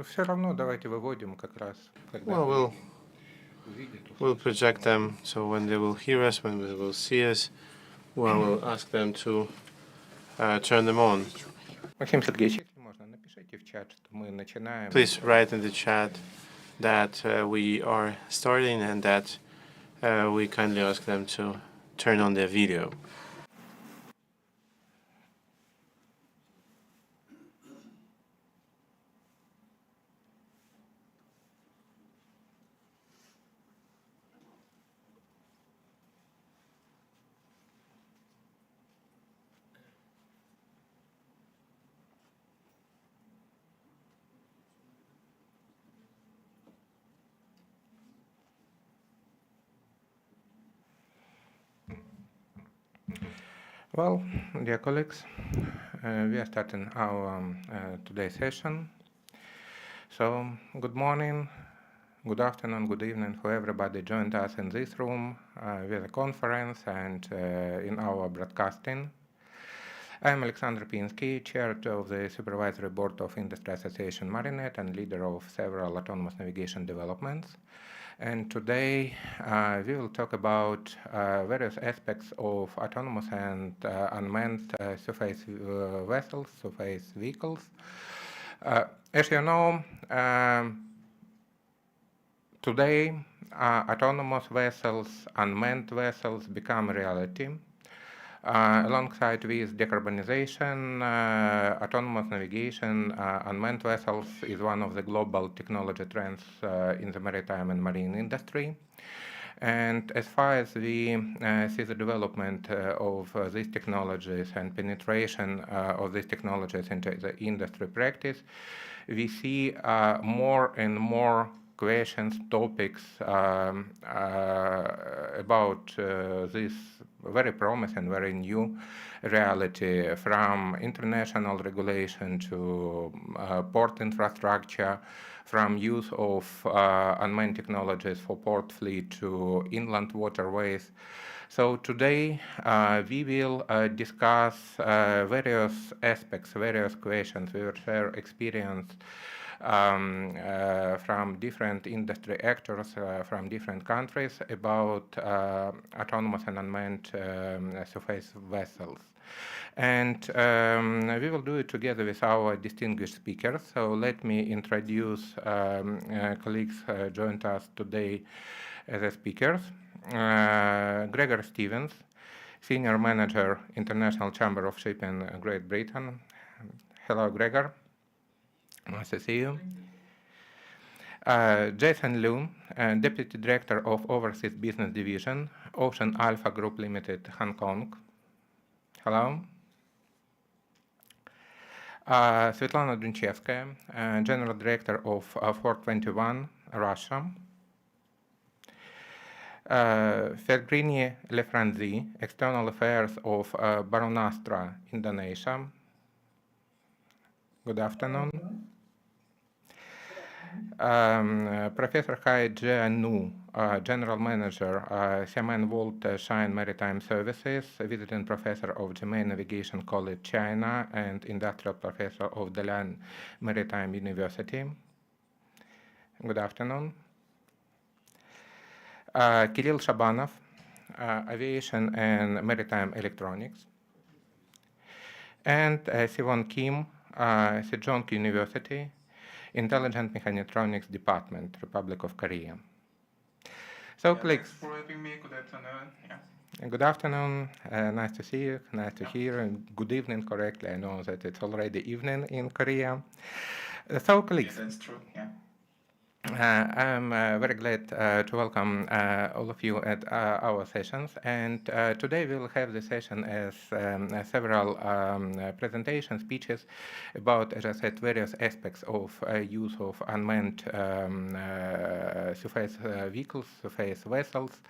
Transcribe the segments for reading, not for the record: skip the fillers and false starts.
Все равно давайте выводим как раз, когда Well, увидят, we'll услышат. project them, so when they will hear us, when they will see us, we'll ask them to turn them on. Максим Сергеевич, если можно, напишите в чат, что мы начинаем. Please write in the chat that we are starting and that we kindly ask them to turn on their video. Well, dear colleagues, we are starting our today's session. So, good morning, good afternoon, good evening for everybody joined us in this room with the conference and in our broadcasting. I'm Alexander Pinsky, Chair of the Supervisory Board of Industry Association Marinet and leader of several autonomous navigation developments. And today we will talk about various aspects of autonomous and unmanned surface vessels, surface vehicles. As you know, today autonomous vessels, unmanned vessels become a reality. Alongside with decarbonization, autonomous navigation, unmanned vessels is one of the global technology trends in the maritime and marine industry. And as far as we see the development of these technologies and penetration of these technologies into the industry practice, we see more and more questions, topics about this very promising, very new reality, from international regulation to port infrastructure, from use of unmanned technologies for port fleet to inland waterways. So today we will discuss various aspects, various questions. We will share experience from different industry actors from different countries about autonomous and unmanned surface vessels. And we will do it together with our distinguished speakers. So let me introduce colleagues joined us today as a speakers. Gregor Stevens, Senior Manager, International Chamber of Shipping, Great Britain. Hello, Gregor. Nice to see you. Jason Liu, Deputy Director of Overseas Business Division, Ocean Alpha Group Limited, Hong Kong. Hello. Svetlana Dunchevskaya, General Director of 421, Russia. Fergrini Lefranzi, External Affairs of Baronastra, Indonesia. Good afternoon. Professor Hai Jianu, General Manager, Xiamen Volt Shine Maritime Services, Visiting Professor of German Navigation College, China, and Industrial Professor of Dalian Maritime University. Good afternoon. Kirill Shabanov, Aviation and Maritime Electronics. And Sivon Kim, Sejong University, Intelligent Mechatronics Department, Republic of Korea. So, colleagues. Thanks for having me. Good afternoon. Yeah. Good afternoon. Nice to see you. Nice to hear. And good evening, correctly. I know that it's already evening in Korea. So, colleagues. Yeah, that's true. Yeah. I'm very glad to welcome all of you at our sessions, and today we'll have the session as several presentation speeches about, as I said, various aspects of use of unmanned surface vehicles, surface vessels.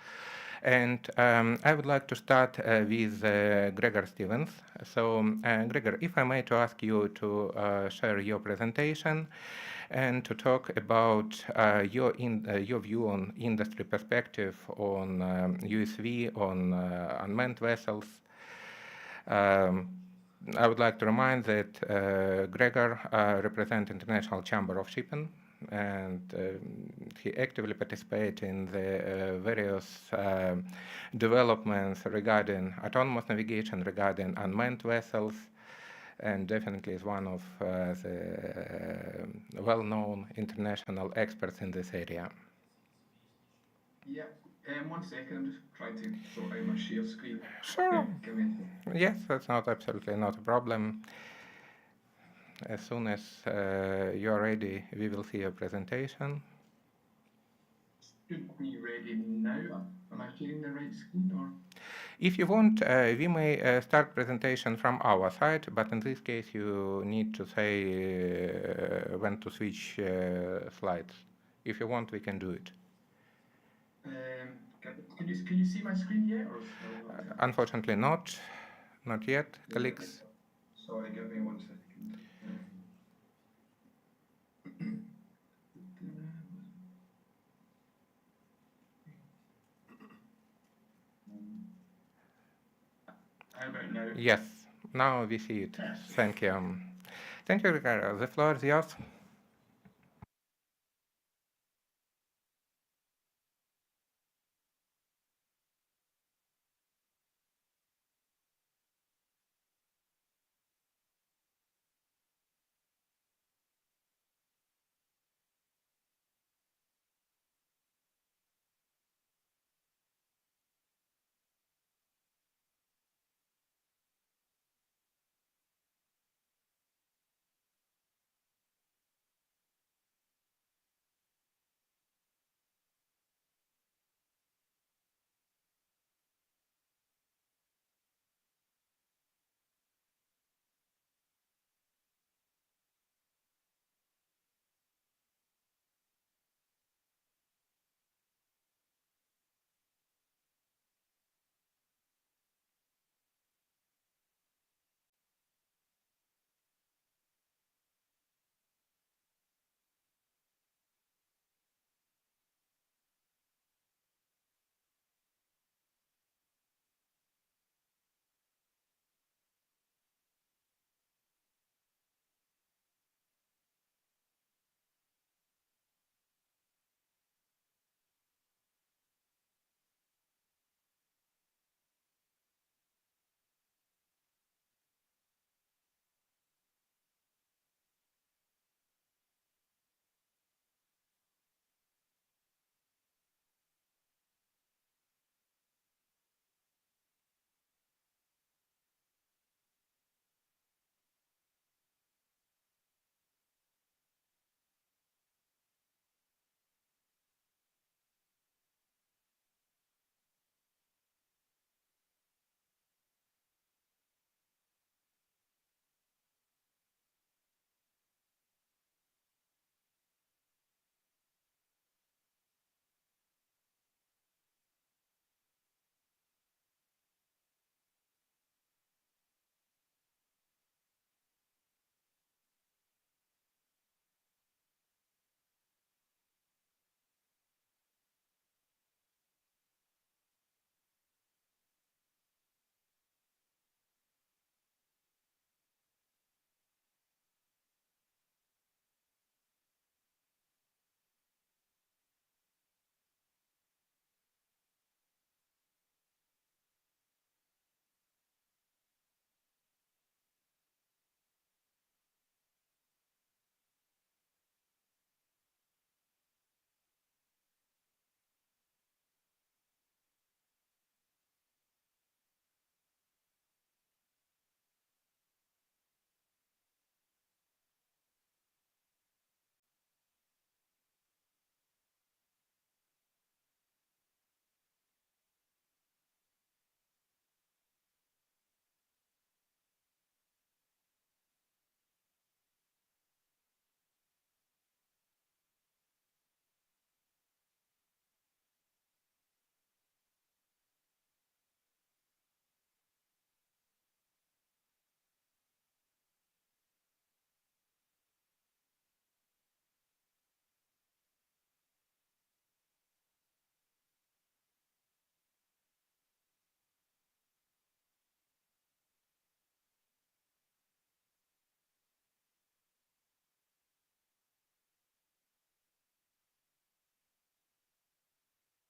And I would like to start with Gregor Stevens. So, Gregor, if I may to ask you to share your presentation and to talk about your view on industry perspective on USV, on unmanned vessels. I would like to remind that Gregor represents International Chamber of Shipping, and he actively participates in the various developments regarding autonomous navigation, regarding unmanned vessels, and definitely is one of the well-known international experts in this area. Yeah, 1 second, I'm just trying to sort out my share screen. Sure. Give me a second. Yes, that's absolutely not a problem. As soon as you're ready, we will see your presentation. Should be ready now. Am I sharing the right screen or? If you want, we may start presentation from our side, but in this case, you need to say when to switch slides. If you want, we can do it. Can you see my screen yet, or still not? Unfortunately, not yet, colleagues. Sorry, give me 1 second. How about now? Yes, now we see it. Thank you. Thank you, Ricardo. The floor is yours.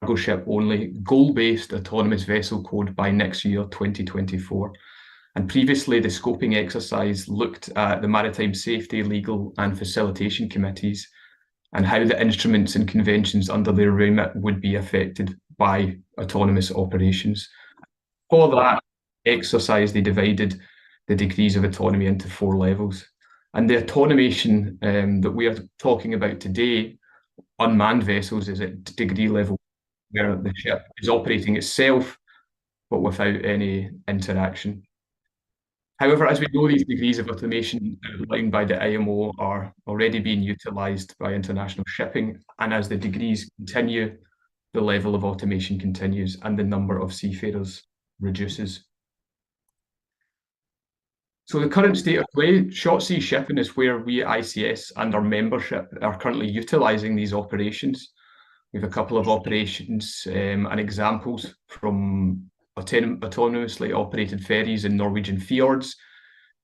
cargo ship only, goal-based autonomous vessel code by next year, 2024. And previously, the scoping exercise looked at the maritime safety, legal, and facilitation committees and how the instruments and conventions under their remit would be affected by autonomous operations. For that exercise, they divided the degrees of autonomy into 4 levels. And the automation that we are talking about today, unmanned vessels, is at degree level where the ship is operating itself, but without any interaction. However, as we know, these degrees of automation outlined by the IMO are already being utilised by international shipping, and as the degrees continue, the level of automation continues and the number of seafarers reduces. So the current state of play, short sea shipping is where we at ICS and our membership are currently utilising these operations. We have a couple of operations and examples from autonomously operated ferries in Norwegian fjords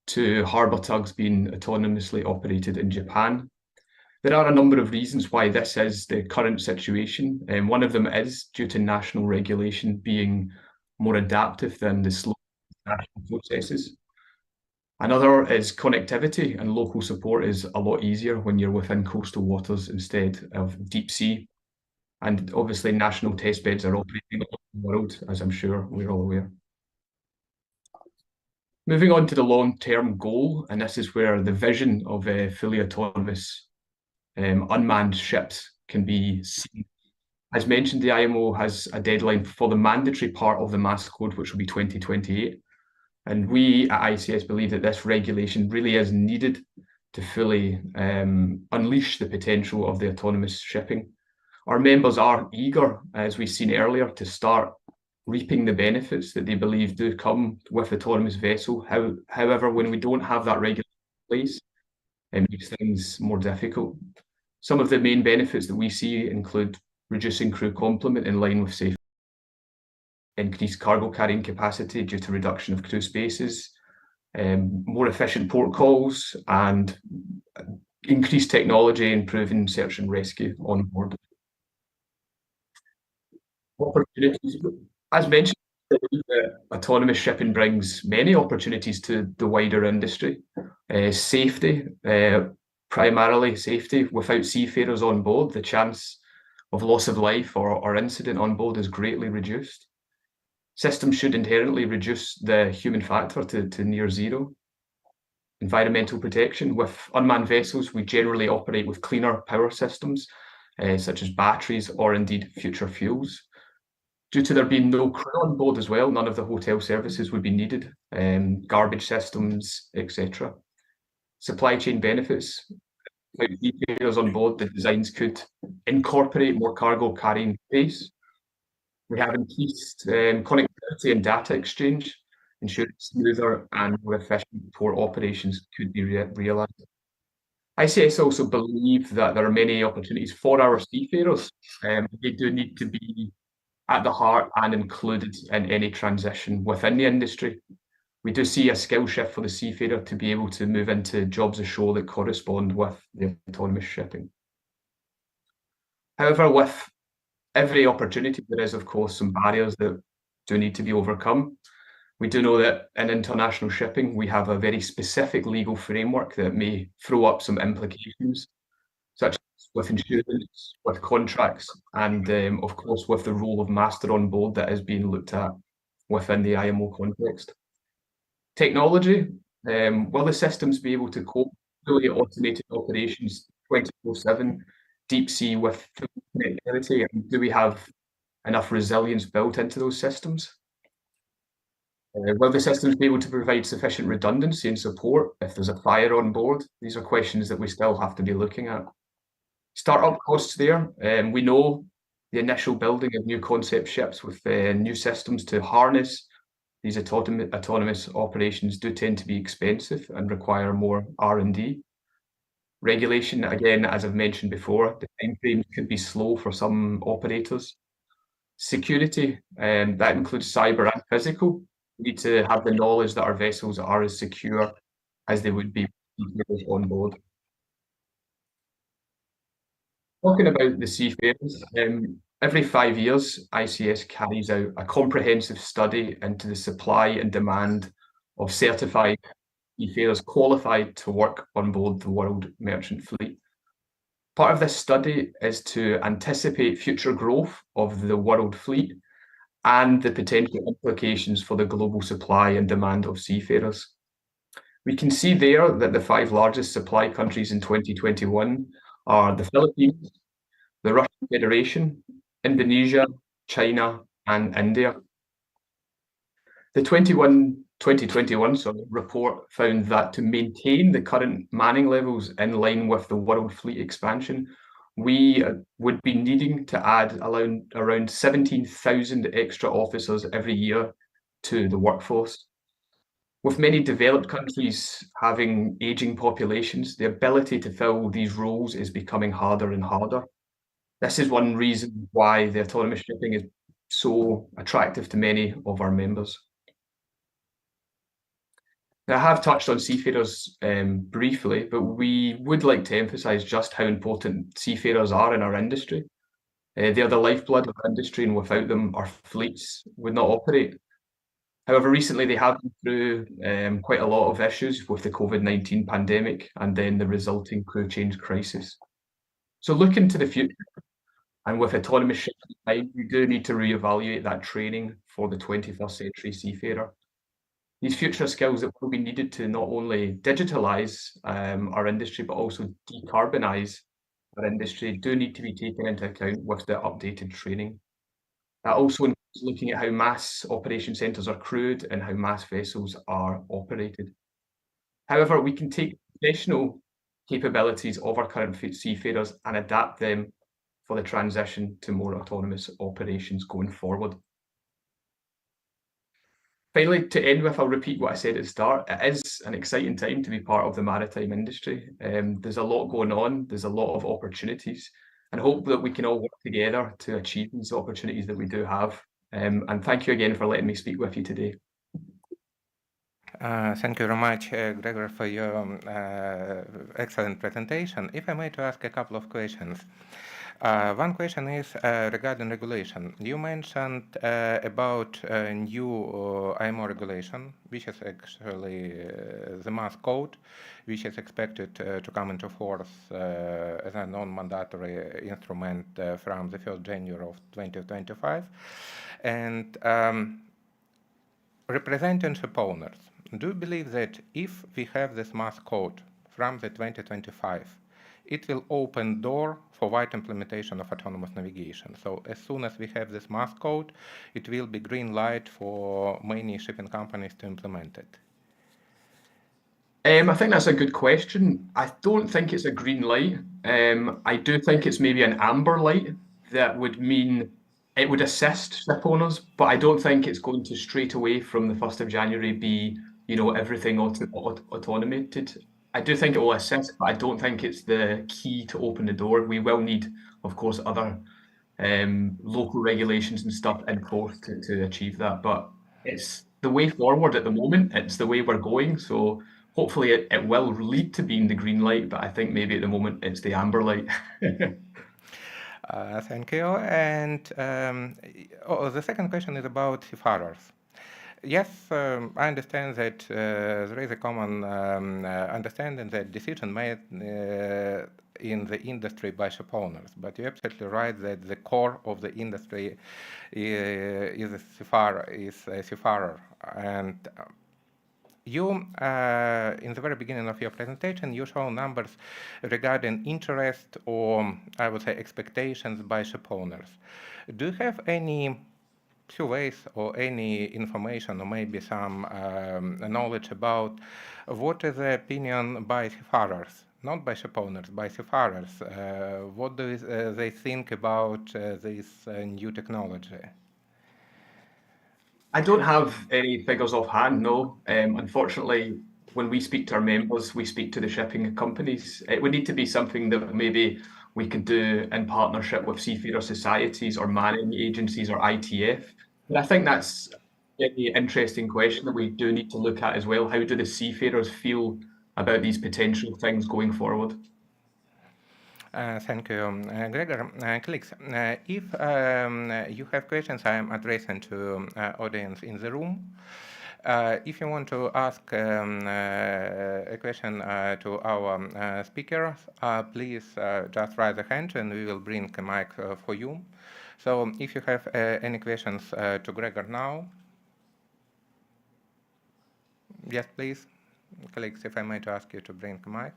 to harbour tugs being autonomously operated in Japan. There are a number of reasons why this is the current situation, and one of them is due to national regulation being more adaptive than the slow national processes. Another is connectivity, and local support is a lot easier when you're within coastal waters instead of deep sea. And obviously national test beds are operating all over the world, as I'm sure we're all aware. Moving on to the long-term goal, and this is where the vision of fully autonomous unmanned ships can be seen. As mentioned, the IMO has a deadline for the mandatory part of the MASS code, which will be 2028. And we at ICS believe that this regulation really is needed to fully unleash the potential of the autonomous shipping. Our members are eager, as we've seen earlier, to start reaping the benefits that they believe do come with autonomous vessel. However, when we don't have that regulation in place, it makes things more difficult. Some of the main benefits that we see include reducing crew complement in line with safety, increased cargo carrying capacity due to reduction of crew spaces, more efficient port calls, and increased technology, improving search and rescue on board. Opportunities. As mentioned, autonomous shipping brings many opportunities to the wider industry. Safety, primarily safety. Without seafarers on board, the chance of loss of life or incident on board is greatly reduced. Systems should inherently reduce the human factor to near zero. Environmental protection. With unmanned vessels, we generally operate with cleaner power systems, such as batteries or indeed future fuels. Due to there being no crew on board as well, none of the hotel services would be needed, garbage systems, etc. Supply chain benefits. Without seafarers on board, the designs could incorporate more cargo carrying space. We have increased connectivity and data exchange, ensuring smoother and more efficient port operations could be realised. ICS also believe that there are many opportunities for our seafarers. They do need to be at the heart and included in any transition within the industry. We do see a skill shift for the seafarer to be able to move into jobs ashore that correspond with the autonomous shipping. However, with every opportunity, there is, of course, some barriers that do need to be overcome. We do know that in international shipping, we have a very specific legal framework that may throw up some implications, such as with insurance, with contracts, and of course, with the role of master on board that is being looked at within the IMO context. Technology, will the systems be able to cope with fully automated operations 24/7, deep sea with full connectivity, and do we have enough resilience built into those systems? Will the systems be able to provide sufficient redundancy and support if there's a fire on board? These are questions that we still have to be looking at. Startup costs there. We know the initial building of new concept ships with new systems to harness these autonomous operations do tend to be expensive and require more R&D. Regulation, again, as I've mentioned before, the timeframes could be slow for some operators. Security, that includes cyber and physical. We need to have the knowledge that our vessels are as secure as they would be on board. Talking about the seafarers, Every 5 years, ICS carries out a comprehensive study into the supply and demand of certified seafarers qualified to work on board the world merchant fleet. Part of this study is to anticipate future growth of the world fleet and the potential implications for the global supply and demand of seafarers. We can see there that the 5 largest supply countries in 2021 are the Philippines, the Russian Federation, Indonesia, China, and India. The 2021 report found that to maintain the current manning levels in line with the world fleet expansion, we would be needing to add around 17,000 extra officers every year to the workforce. With many developed countries having aging populations, the ability to fill these roles is becoming harder and harder. This is one reason why the autonomous shipping is so attractive to many of our members. Now, I have touched on seafarers briefly, but we would like to emphasize just how important seafarers are in our industry. They are the lifeblood of our industry, and without them, our fleets would not operate. However, recently they have been through quite a lot of issues with the COVID-19 pandemic and then the resulting crew change crisis. So looking to the future, and with autonomous shipping in mind, we do need to reevaluate that training for the 21st century seafarer. These future skills that will be needed to not only digitalize our industry, but also decarbonize our industry do need to be taken into account with the updated training. That also includes looking at how mass operation centres are crewed and how mass vessels are operated. However, we can take professional capabilities of our current seafarers and adapt them for the transition to more autonomous operations going forward. Finally, to end with, I'll repeat what I said at the start. It is an exciting time to be part of the maritime industry. There's a lot going on, there's a lot of opportunities, and hope that we can all work together to achieve these opportunities that we do have. And thank you again for letting me speak with you today. Thank you very much, Gregor, for your excellent presentation. If I may to ask a couple of questions. One question is regarding regulation. You mentioned about a new IMO regulation, which is actually the mass code, which is expected to come into force as a non-mandatory instrument from the 1st January of 2025. And representing ship owners, do you believe that if we have this mass code from the 2025, it will open door for wide implementation of autonomous navigation? So as soon as we have this mass code, it will be green light for many shipping companies to implement it. I think that's a good question. I don't think it's a green light. I do think it's maybe an amber light that would mean it would assist ship owners, but I don't think it's going to straight away from the 1st of January be, everything automated. I do think it will assist, but I don't think it's the key to open the door. We will need, of course, other local regulations and stuff in force to achieve that, but it's the way forward at the moment. It's the way we're going. So hopefully it will lead to being the green light, but I think maybe at the moment it's the amber light. Thank you. And the second question is about seafarers. Yes, I understand that there is a common understanding that decision made in the industry by ship owners, but you're absolutely right that the core of the industry is a seafarer. And you, in the very beginning of your presentation, you show numbers regarding interest or, I would say, expectations by ship owners. Do you have any surveys or any information or maybe some knowledge about what is the opinion by seafarers, not by ship owners, by seafarers? What do they think about this new technology? I don't have any figures offhand, no. Unfortunately, when we speak to our members, we speak to the shipping companies. It would need to be something that maybe we could do in partnership with seafarer societies or manning agencies or ITF. But I think that's a very interesting question that we do need to look at as well. How do the seafarers feel about these potential things going forward? Thank you, Gregor. Colleagues, if you have questions, I am addressing to audience in the room. If you want to ask a question to our speakers, please just raise a hand and we will bring a mic for you. So if you have any questions to Gregor now, yes, please. Colleagues, if I may to ask you to bring a mic.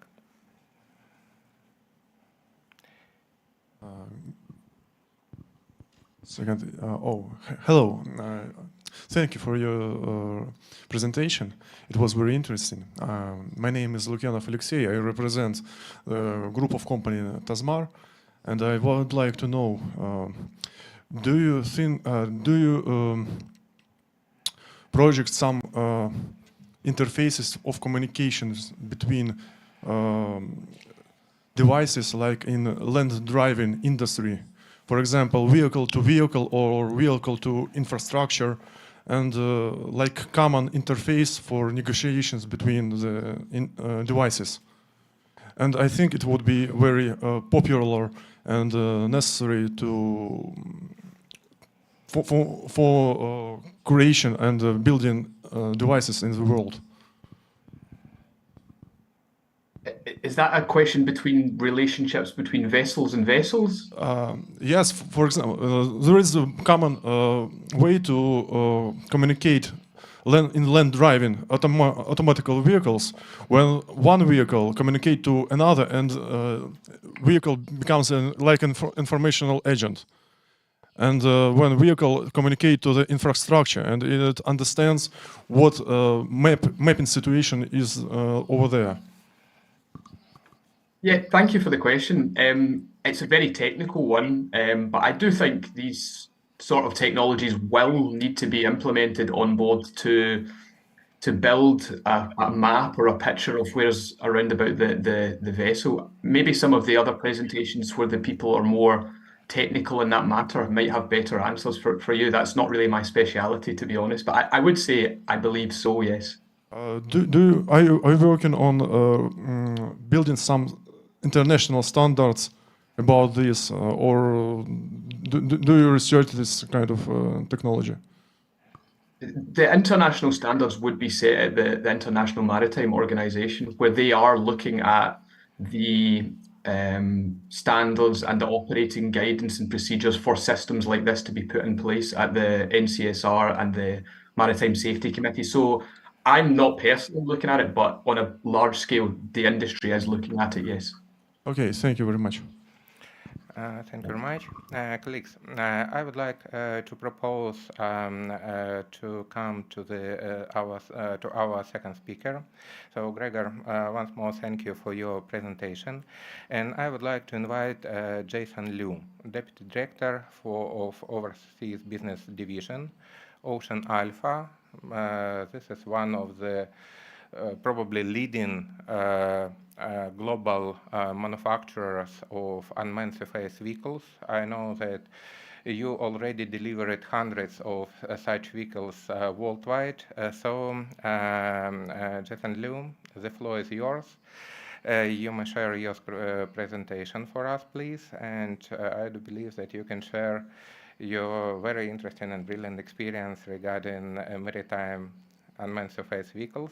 Hello. Thank you for your presentation. It was very interesting. My name is Lukyanov Alexey. I represent the group of company Tasmar, and I would like to know: do you project some interfaces of communications between devices like in land driving industry? For example, vehicle to vehicle or vehicle to infrastructure, and like common interface for negotiations between the devices. And I think it would be very popular and necessary for creation and building devices in the world. Is that a question between relationships between vessels and vessels? Yes, for example, there is a common way to communicate in land driving automatic vehicles. When one vehicle communicates to another, and vehicle becomes like an informational agent. And when vehicle communicates to the infrastructure, and it understands what mapping situation is over there. Yeah, thank you for the question. It's a very technical one, but I do think these sort of technologies will need to be implemented on board to build a map or a picture of where's around about the vessel. Maybe some of the other presentations where the people are more technical in that matter might have better answers for you. That's not really my speciality, to be honest, but I would say I believe so, yes. Are you working on building some international standards about this, or do you research this kind of technology? The international standards would be set at the International Maritime Organization, where they are looking at the standards and the operating guidance and procedures for systems like this to be put in place at the NCSR and the Maritime Safety Committee. So I'm not personally looking at it, but on a large scale, the industry is looking at it, yes. Okay, thank you very much. Thank you very much. Colleagues, I would like to propose to come to our second speaker. So Gregor, once more, thank you for your presentation. And I would like to invite Jason Liu, Deputy Director of Overseas Business Division, Ocean Alpha. This is one of the probably leading global manufacturers of unmanned surface vehicles. I know that you already delivered hundreds of such vehicles worldwide. So, Jason Liu, the floor is yours. You may share your presentation for us, please. And I do believe that you can share your very interesting and brilliant experience regarding maritime unmanned surface vehicles.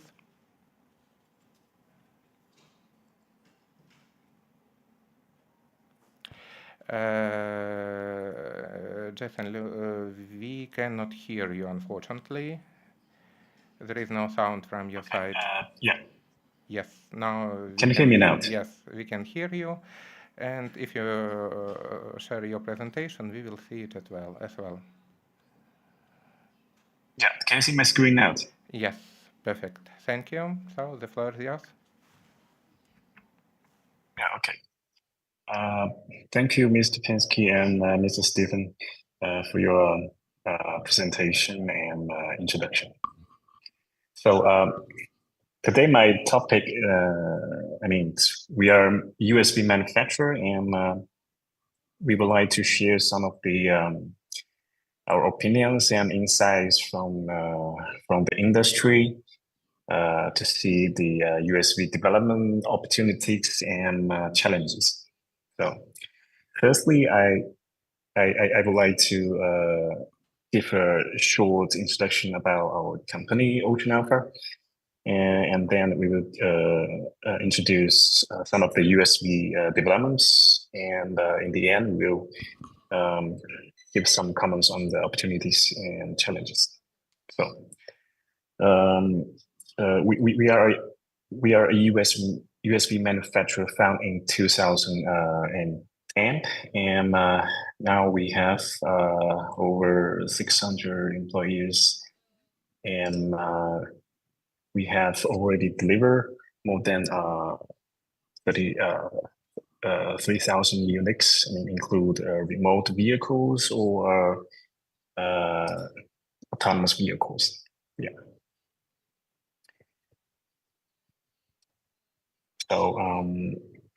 Jason, we cannot hear you, unfortunately. There is no sound from your side. Yeah. Yes, now. Can you hear me now? Yes, we can hear you. And if you share your presentation, we will see it as well. Yeah, can you see my screen now? Yes, perfect. Thank you. So the floor is yours. Yeah, okay. Thank you, Mr. Pensky and Mr. Stephen, for your presentation and introduction. So today my topic, we are USB manufacturer, and we would like to share some of the our opinions and insights from the industry to see the USB development opportunities and challenges. So, firstly, I would like to give a short introduction about our company, Ocean Alpha, and then we will introduce some of the USV developments, and in the end, we'll give some comments on the opportunities and challenges. So, we are a USV manufacturer found in 2010, and now we have over 600 employees, and we have already delivered more than 3,000 units, include remote vehicles or autonomous vehicles. Yeah. So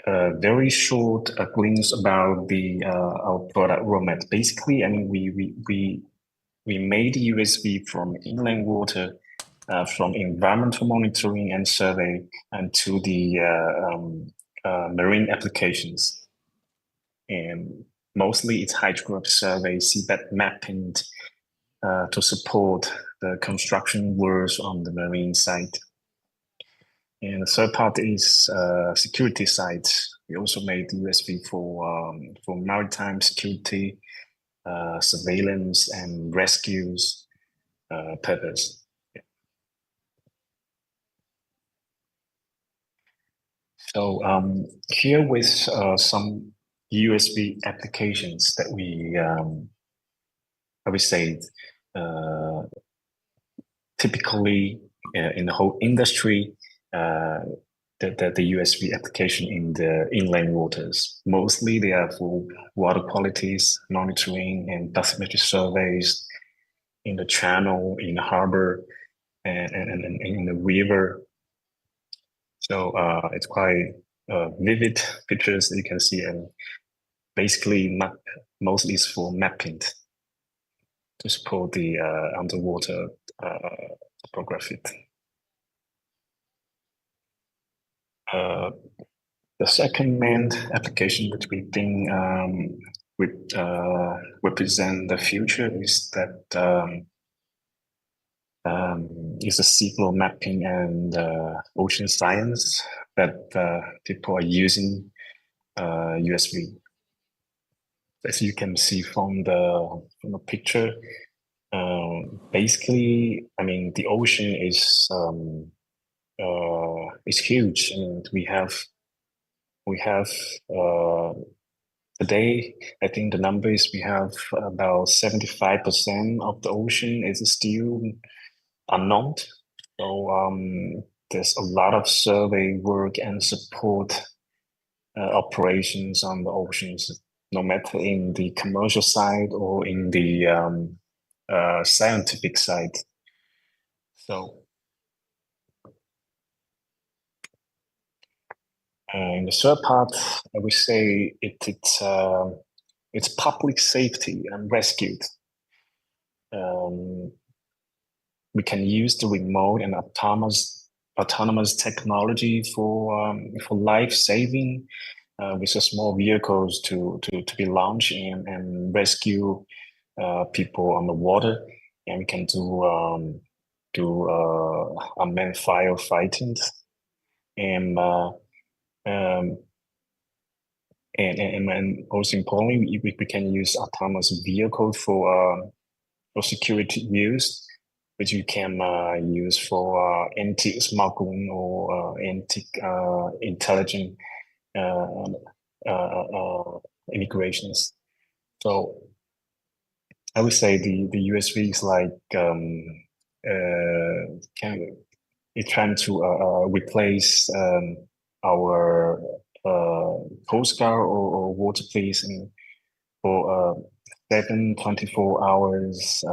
a very short glimpse about the our product roadmap. Basically, I mean, we made USV from inland water, from environmental monitoring and survey, and to the marine applications. And mostly it's hydrograph survey, seabed mapping to support the construction works on the marine side. And the third part is security side. We also made USV for maritime security, surveillance and rescues purpose. So here with some USV applications that we, I would say, typically in the whole industry, the USV application in the inland waters. Mostly they are for water qualities, monitoring and bathymetry surveys in the channel, in the harbor, and in the river. So it's quite vivid pictures that you can see, and basically mostly is for mapping to support the underwater topography. The second main application which we think would represent the future is that is the seafloor mapping and ocean science that people are using USV. As you can see from the picture, basically, I mean, the ocean is huge, and we have today, I think the number is we have about 75% of the ocean is still unknown. So there's a lot of survey work and support operations on the oceans, no matter in the commercial side or in the scientific side. So in the third part, I would say it's public safety and rescue. We can use the remote and autonomous technology for life saving with the small vehicles to be launched and rescue people on the water, and we can do unmanned firefighting and most importantly, we can use autonomous vehicles for security use, which you can use for anti-smuggling or anti-intelligent immigrations. So I would say the USV is like it's trying to replace our Coast Guard or water police and for 24 hours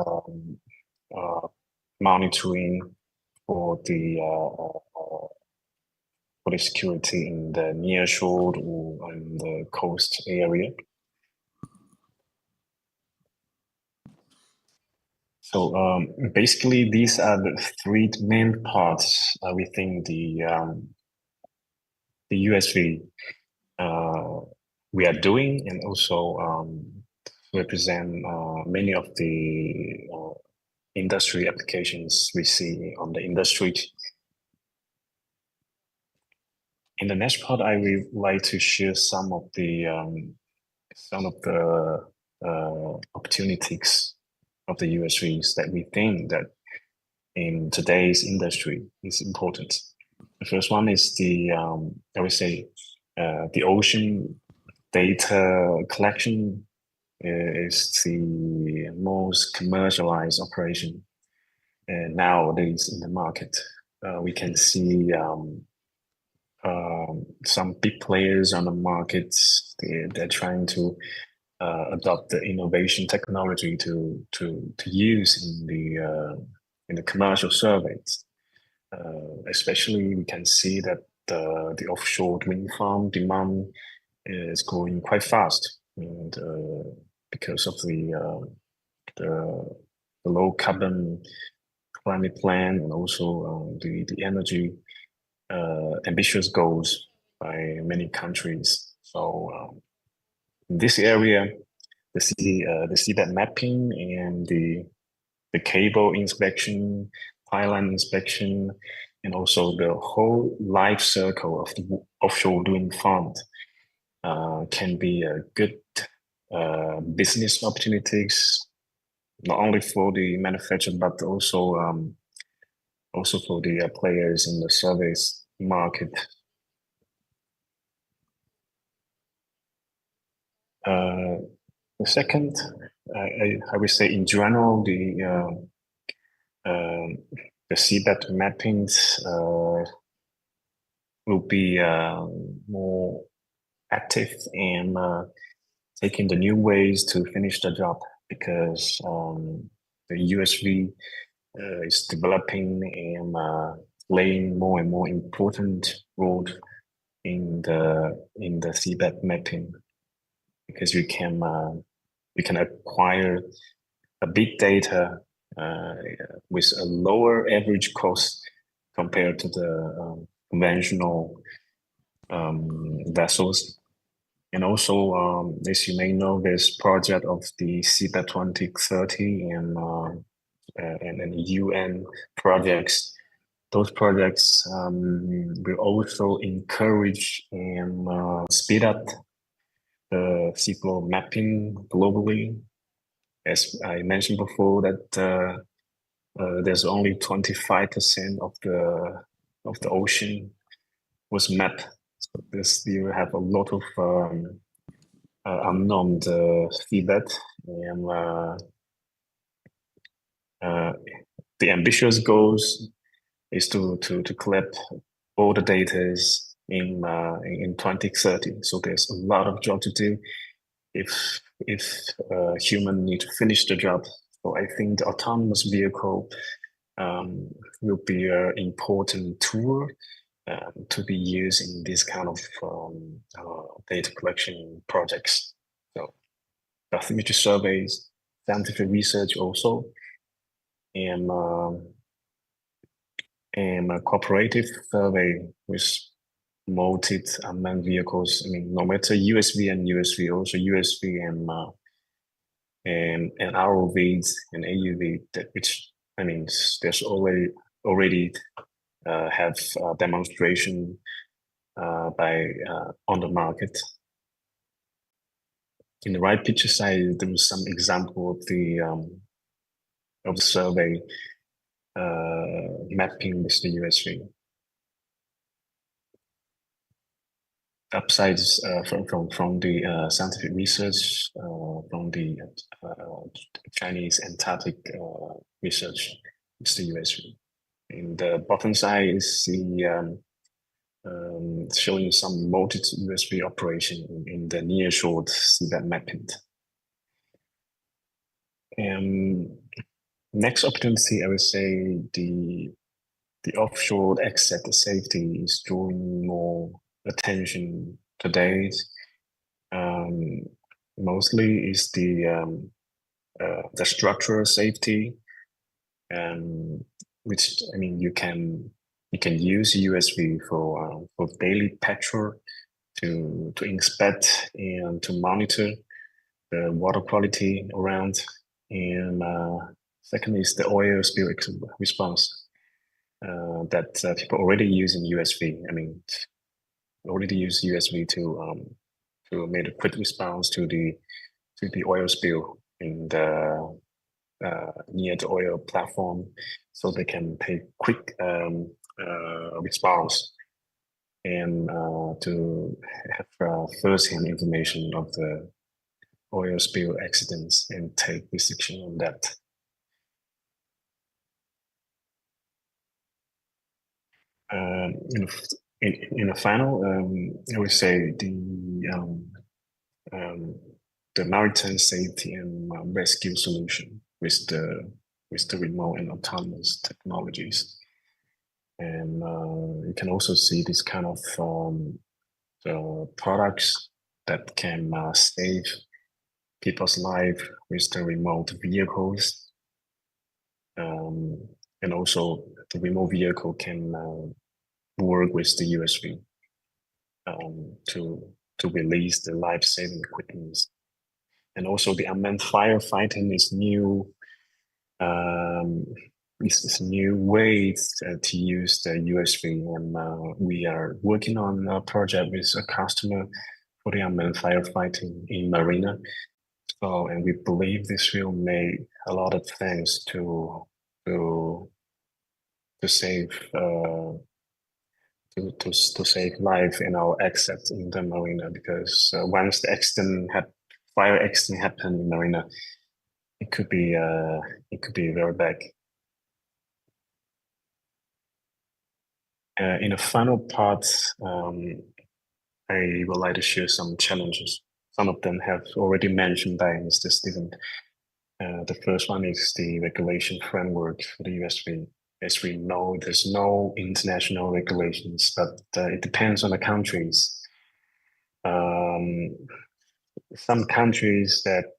monitoring for the security in the near shore or in the coast area. So basically, these are the three main parts within the USV we are doing, and also represent many of the industry applications we see on the industry. In the next part, I would like to share some of the opportunities of the USVs that we think that in today's industry is important. The first one is the I would say the ocean data collection is the most commercialized operation nowadays in the market. We can see some big players on the market. They're trying to adopt the innovation technology to use in the commercial surveys. Especially, we can see that the offshore wind farm demand is growing quite fast, and because of the low carbon climate plan, and also the energy ambitious goals by many countries. So in this area, the seabed mapping and the cable inspection, pipeline inspection, and also the whole life cycle of the offshore wind farm can be a good business opportunities, not only for the manufacturer but also for the players in the service market. The second, I would say in general, the seabed mappings will be more active and taking the new ways to finish the job, because the USV is developing and playing more and more important role in the seabed mapping, because you can acquire a big data with a lower average cost compared to the conventional vessels. And also, as you may know, there's project of the seabed 2030 and UN projects. Those projects will also encourage and speed up the seafloor mapping globally. As I mentioned before, that there's only 25% of the ocean was mapped. So this you have a lot of unknown seabed, and the ambitious goals is to collect all the data in 2030. So there's a lot of job to do if human need to finish the job. So I think the autonomous vehicle will be an important tool to be used in this kind of data collection projects. So bathymetry surveys, scientific research also, and a cooperative survey with multi unmanned vehicles. I mean, no matter USV and USV, also USV and ROVs and AUV, which I mean, there's already have demonstration by on the market. In the right picture side, there was some example of the survey mapping with the USV. Upsides from the scientific research from the Chinese Antarctic research with the USV. In the bottom side is the showing some multi-USV operation in the nearshore seabed mapping. Next opportunity, I would say the offshore asset safety is drawing more attention today. Mostly is the structural safety, which I mean you can use USV for daily patrol to inspect and to monitor the water quality around. And second is the oil spill response that people already use in USV. I mean, already use USV to make a quick response to the oil spill in the near the oil platform, so they can take quick response and to have first-hand information of the oil spill accidents and take decision on that. In the final, I would say the maritime safety and rescue solution with the remote and autonomous technologies. And you can also see this kind of products that can save people's life with the remote vehicles. And also the remote vehicle can work with the USV to release the life-saving equipment. And also the unmanned firefighting is new. It's new ways to use the USV, and we are working on a project with a customer for the unmanned firefighting in Marina. So, and we believe this will make a lot of things to save to save life in our assets in the marina, because once the fire accident happened in marina, it could be very bad. In the final part, I would like to share some challenges. Some of them have already mentioned by Mr. Stephen. The first one is the regulation framework for the USV. As we know, there's no international regulations, but it depends on the countries. Some countries that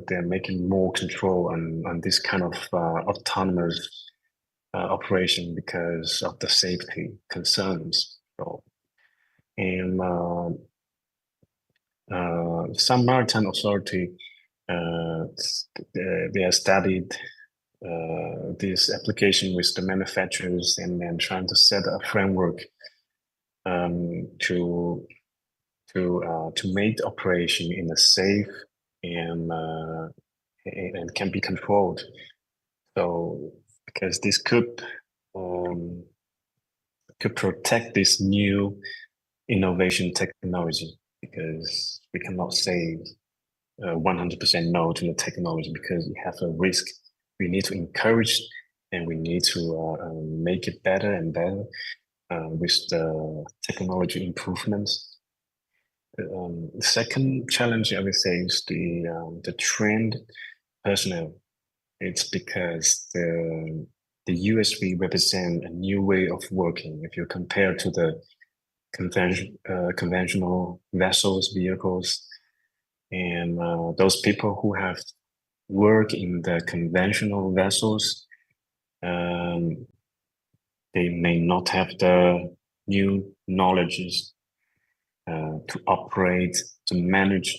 they're making more control on this kind of autonomous operation because of the safety concerns. So, and some maritime authority they have studied this application with the manufacturers and then trying to set a framework to make the operation in a safe and can be controlled. So because this could protect this new innovation technology, because we cannot say 100% no to the technology because we have a risk. We need to encourage and we need to make it better and better with the technology improvements. The second challenge I would say is the trained personnel. It's because the USV represent a new way of working. If you compare to the conventional vessels, vehicles, and those people who have worked in the conventional vessels, they may not have the new knowledges to operate, to manage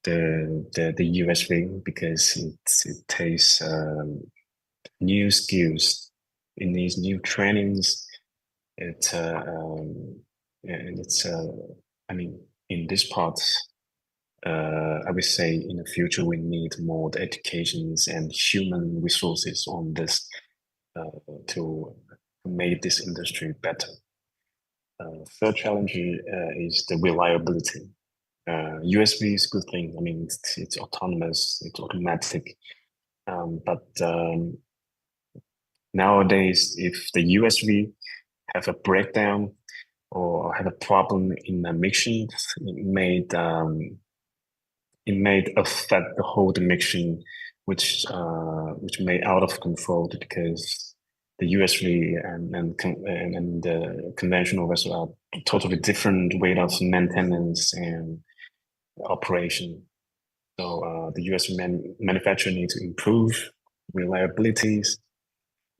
the USV, because it takes new skills. It needs new trainings. I mean, in this part, I would say in the future we need more educations and human resources on this to make this industry better. Third challenge is the reliability. USV is a good thing. I mean, it's autonomous, it's automatic. But nowadays, if the USV have a breakdown or have a problem in the mission, it may affect the whole mission, which may out of control, because the USV and the conventional vessel are totally different way of maintenance and operation. So the USV manufacturer needs to improve reliabilities,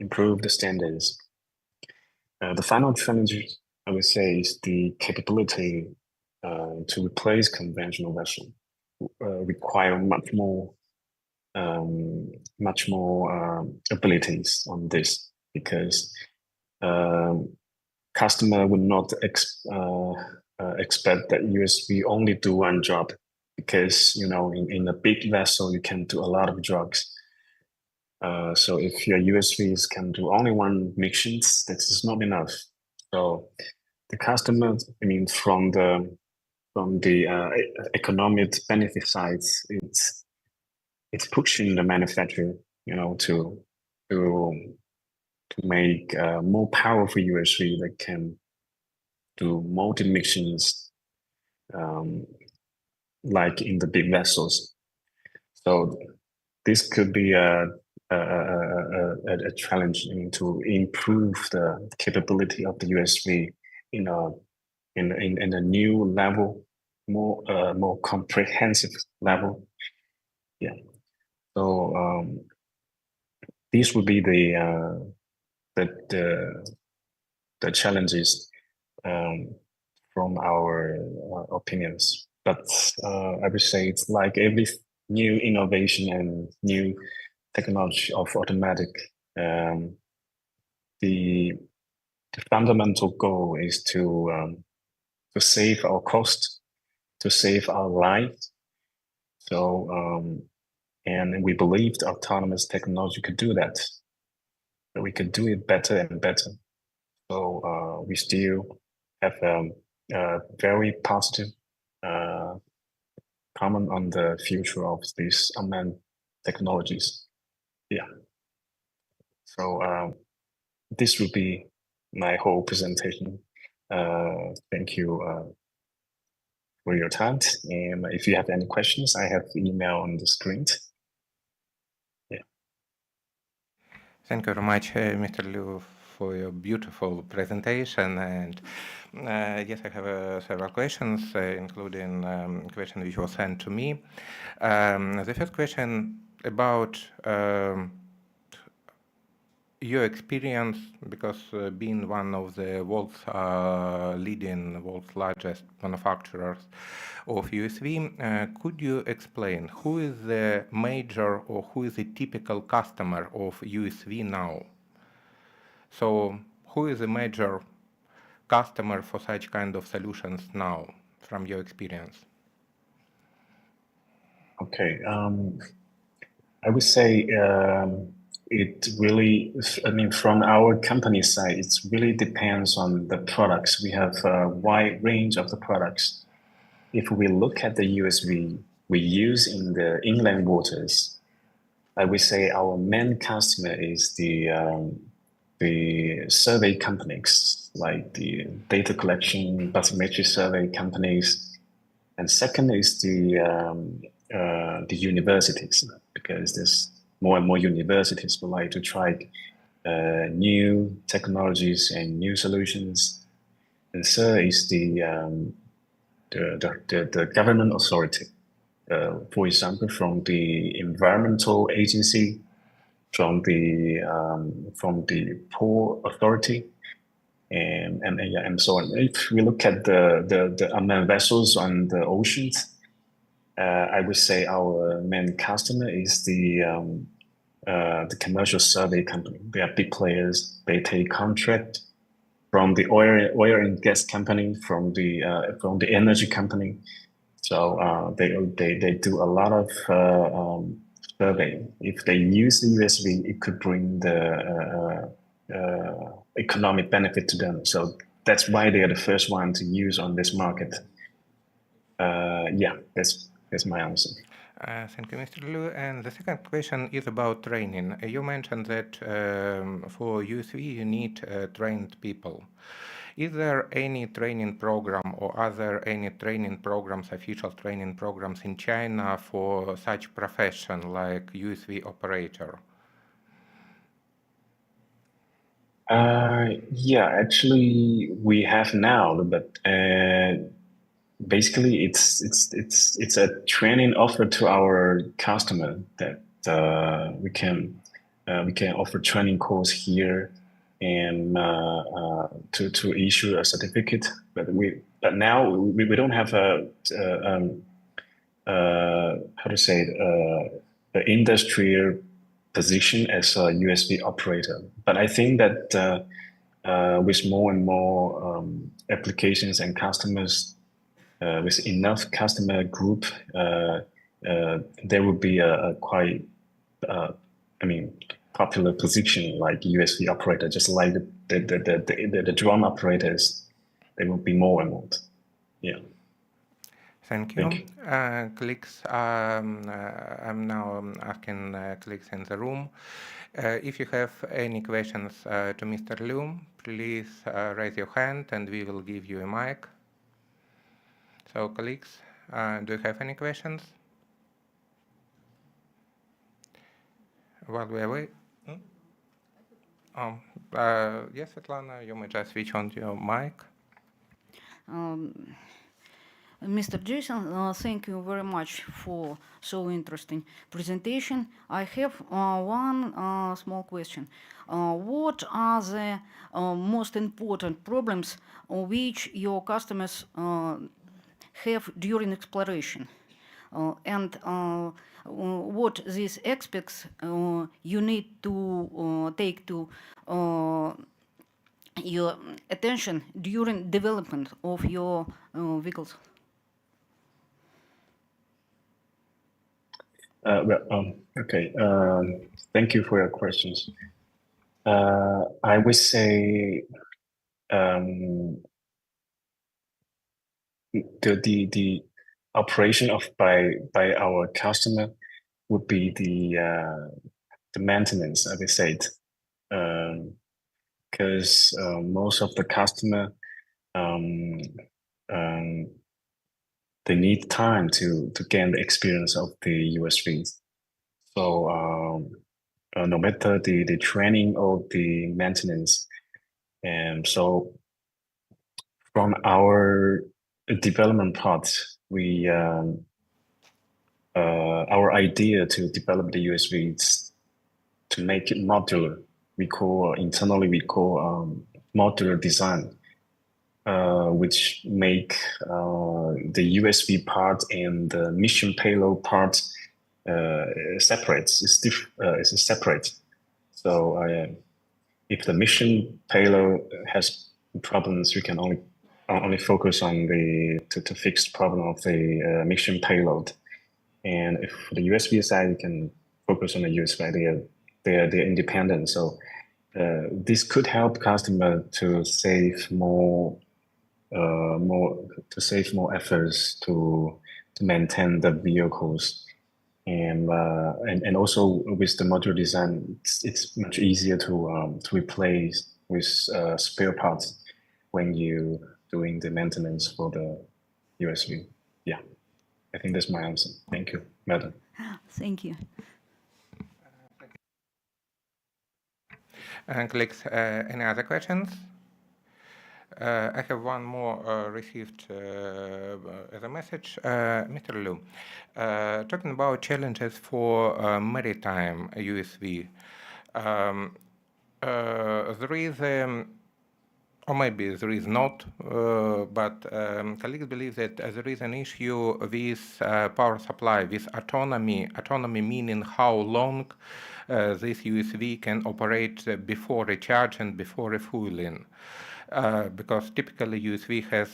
improve the standards. The final challenge I would say, is the capability to replace conventional vessel. Require much more abilities on this, because customer would not expect that USV only do one job, because in a big vessel you can do a lot of jobs. So if your USVs can do only one missions, that is not enough. So the customer, I mean, from the economic benefit side, it's pushing the manufacturer, to make more powerful USV that can do multi missions, like in the big vessels. So this could be a challenge, to improve the capability of the USV in a new level, more comprehensive level. Yeah. So these would be the challenges from our opinions. But I would say it's like every new innovation and new technology of automatic. The fundamental goal is to save our cost, to save our life. So and we believe the autonomous technology could do that. That we could do it better and better. So we still have a very positive comment on the future of these unmanned technologies. Yeah. So this would be my whole presentation. Thank you for your time. And if you have any questions, I have the email on the screen. Yeah. Thank you very much, Mr. Liu, for your beautiful presentation. And yes, I have several questions, including question which was sent to me. The first question about your experience, because being one of the world's world's largest manufacturers of USV, could you explain who is the major or who is the typical customer of USV now? So who is the major customer for such kind of solutions now, from your experience? Okay. I would say it really, I mean, from our company side, it really depends on the products. We have a wide range of the products. If we look at the USV we use in the inland waters, I would say our main customer is the survey companies, like the data collection, bathymetry survey companies, and second is the universities, because there's more and more universities would like to try new technologies and new solutions. And third is the government authority, for example, from the environmental agency, from the port authority, and so on. If we look at the unmanned vessels on the oceans, I would say our main customer is the commercial survey company. They are big players. They take contract from the oil and gas company, from the energy company. So they do a lot of survey. If they use the USV, it could bring the economic benefit to them. So that's why they are the first one to use on this market. Yeah, that's my answer. Thank you, Mr. Liu. And the second question is about training. You mentioned that for USV you need trained people. Is there any training program, or are there any training programs, official training programs in China for such profession like USV operator? Yeah, actually we have now, but basically it's a training offer to our customer that we can offer training course here and to issue a certificate. But now we don't have a how to say it, the industrial position as a USV operator. But I think that with more and more applications and customers, with enough customer group, there will be a quite, popular position like USV operator, just like the drone operators. There will be more and more. Yeah. Thank you. Thank you. Colleagues, I'm now asking colleagues in the room. If you have any questions to Mr. Liu, please raise your hand and we will give you a mic. So, colleagues, do you have any questions? While we are waiting. Yes, Svetlana, you may just switch on your mic. Mr. Jason, thank you very much for so interesting presentation. I have one small question. What are the most important problems which your customers have during exploration? And what these aspects you need to take to your attention during development of your vehicles? Okay. Thank you for your questions. I would say the operation by our customer would be the maintenance, as I said, because most of the customer they need time to gain the experience of the USVs. So no matter the training or the maintenance, and so from our development part, we our idea to develop the USVs to make it modular. We call modular design, which make the USV part and the mission payload part separate. It's separate. So if the mission payload has problems, we can only focus on to fix the problem of the mission payload. And if for the USV side, you can focus on the USV. They're independent. So this could help customer to save more efforts to maintain the vehicles, and also with the modular design, it's much easier to replace with spare parts when you doing the maintenance for the USV. Yeah, I think that's my answer. Thank you, madam. Thank you. Colleagues, any other questions? I have one more received as a message. Mr. Liu, talking about challenges for maritime USV, there is, or maybe there is not, but colleagues believe that there is an issue with power supply, with autonomy. Autonomy meaning how long this USV can operate before recharge and before refueling. Because typically USV has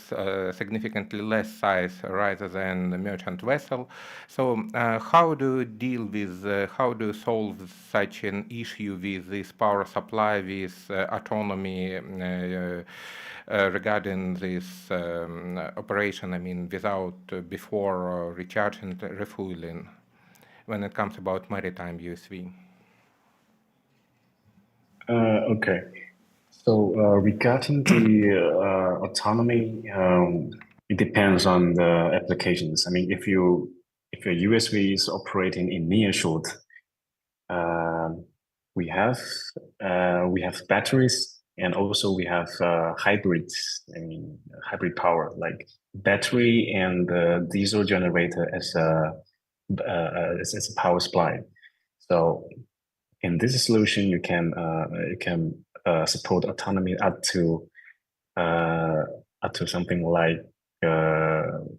significantly less size rather than a merchant vessel. So how do you deal with, how do you solve such an issue with this power supply, with autonomy regarding this operation, I mean, without, before recharge and refueling, when it comes about maritime USV? Okay. So regarding the autonomy, it depends on the applications. I mean, if your USV is operating in nearshore, we have batteries, and also we have hybrids. I mean, hybrid power, like battery and diesel generator as a power supply. So in this solution, you can support autonomy up to something like 2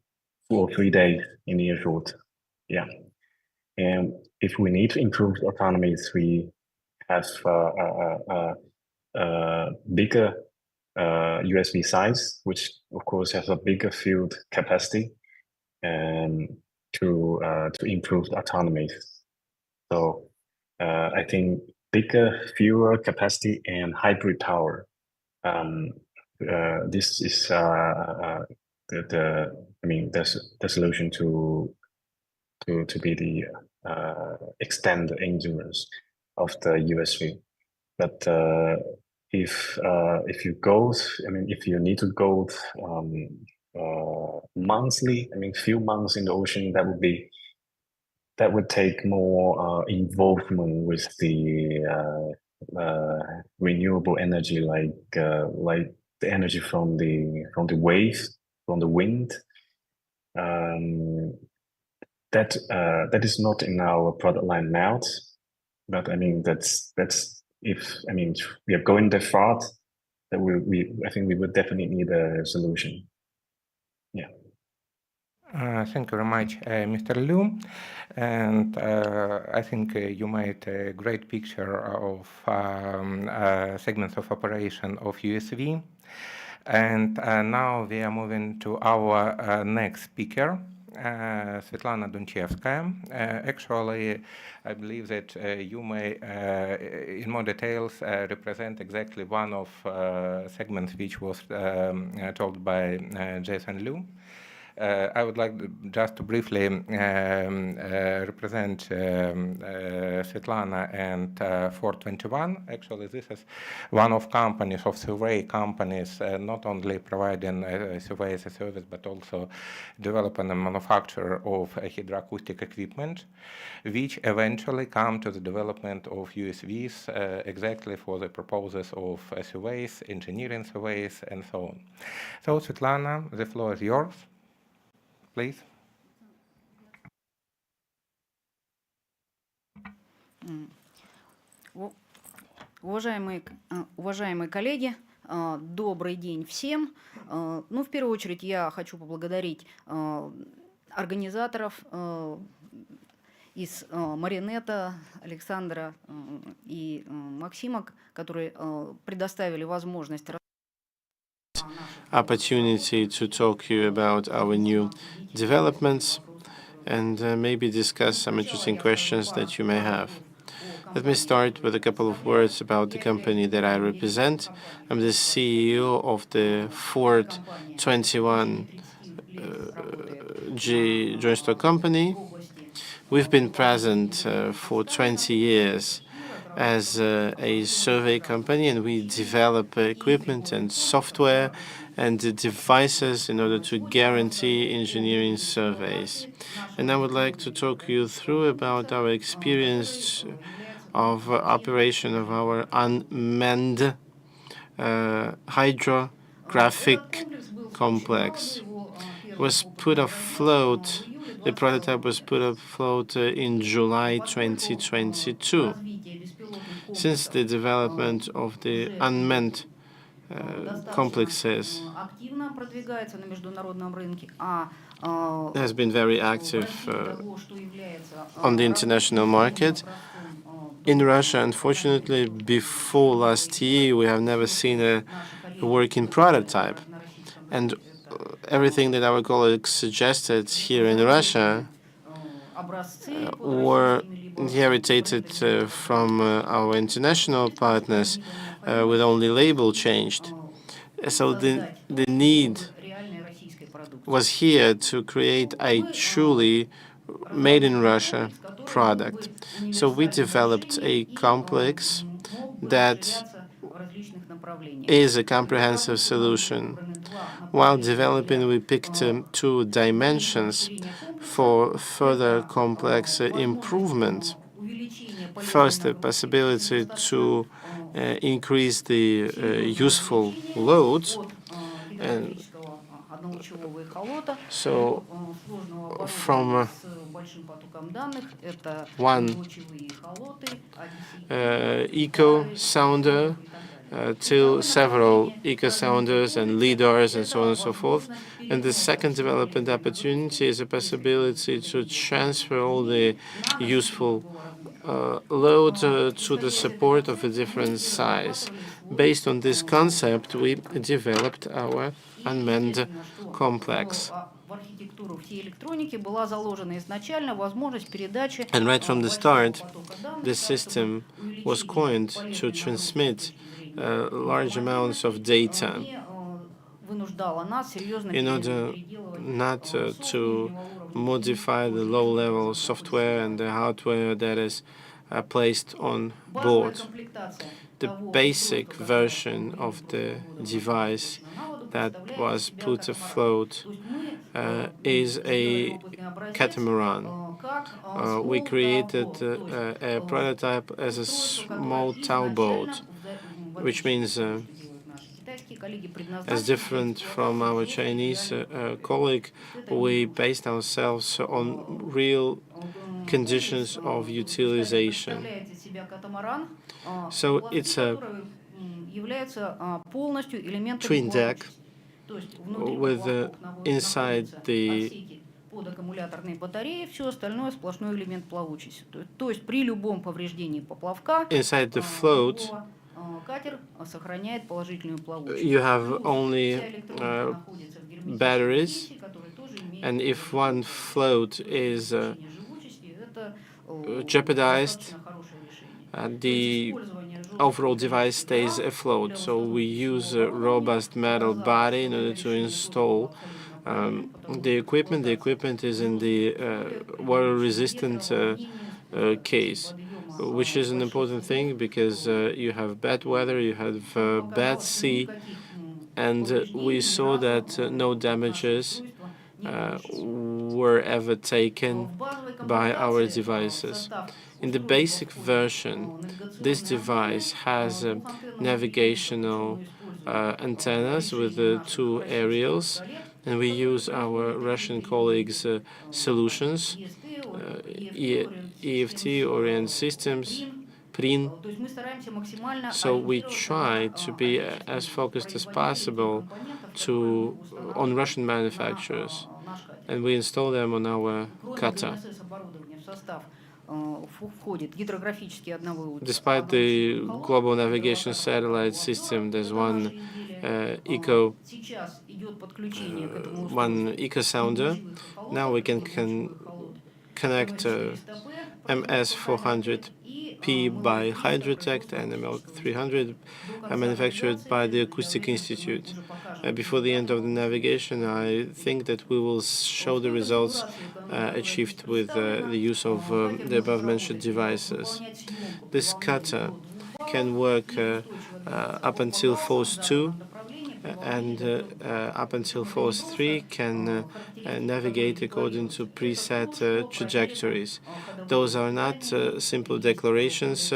or 3 days in the airport. Yeah. And if we need to improve autonomies, we have bigger USV size, which of course has a bigger field capacity, and to improve autonomy. So I think bigger fuel capacity and hybrid power. This is the solution to be the extend the endurance of the USV. But if you go, if you need to go monthly, few months in the ocean, that would take more involvement with the renewable energy, like the energy from the wave, from the wind. That is not in our product line now, but that's if we are going that far, that I think we would definitely need a solution. Yeah. Thank you very much, Mr. Liu. And I think you made a great picture of segments of operation of USV. And now we are moving to our next speaker, Svetlana Dunchevskaya. Actually, I believe that you may, in more details, represent exactly one of segments which was told by Jason Liu. I would like just to briefly represent Svetlana and 421. Actually, this is one of companies, of survey companies, not only providing survey as a service, but also developing and manufacture of hydroacoustic equipment, which eventually come to the development of USVs exactly for the purposes of surveys, engineering surveys, and so on. So, Svetlana, the floor is yours. Please. Уважаемые коллеги, добрый день всем. Ну, в первую очередь я хочу поблагодарить организаторов из Маринета, Александра и Максима, которые предоставили возможность opportunity to talk to you about our new developments and maybe discuss some interesting questions that you may have. Let me start with a couple of words about the company that I represent. I'm the CEO of the 421G joint stock company. We've been present for 20 years as a survey company, and we develop equipment and software and devices in order to guarantee engineering surveys. And I would like to talk you through about our experience of operation of our unmanned hydrographic complex. Was put afloat. The prototype was put afloat in July 2022. Since the development of the unmanned complexes has been very active on the international market. In Russia, unfortunately, before last year, we have never seen a working prototype. And everything that our colleagues suggested here in Russia were inherited from our international partners with only label changed. So the need was here to create a truly made in Russia product. So we developed a complex that is a comprehensive solution. While developing, we picked two dimensions for further complex improvement. First, the possibility to increase the useful loads. And so from one eco sounder to several eco-sounders and LIDARs and so on and so forth. And the second development opportunity is a possibility to transfer all the useful load to the support of a different size. Based on this concept, we developed our unmanned complex. And right from the start, this system was coined to transmit large amounts of data in order not to modify the low-level software and the hardware that is placed on board. The basic version of the device that was put afloat is a catamaran. We created a prototype as a small towboat, which means as different from our Chinese colleague, we based ourselves on real conditions of utilization. So it's a twin deck with inside the inside the float you have only batteries, and if one float is jeopardized, the overall device stays afloat. So we use a robust metal body in order to install the equipment. The equipment is in the water-resistant case, which is an important thing because you have bad weather, you have bad sea, and we saw that no damages were ever taken by our devices. In the basic version, this device has navigational antennas with two aerials, and we use our Russian colleagues' solutions, EFT-oriented systems, PRIN. So we try to be as focused as possible on Russian manufacturers, and we install them on our cutter. Despite the global navigation satellite system, there's one eco sounder. Now we can connect MS400P by Hydrotect and ML300 manufactured by the Acoustic Institute. Before the end of the navigation, I think that we will show the results achieved with the use of the above-mentioned devices. This cutter can work up until force 2, and up until force 3 can navigate according to preset trajectories. Those are not simple declarations.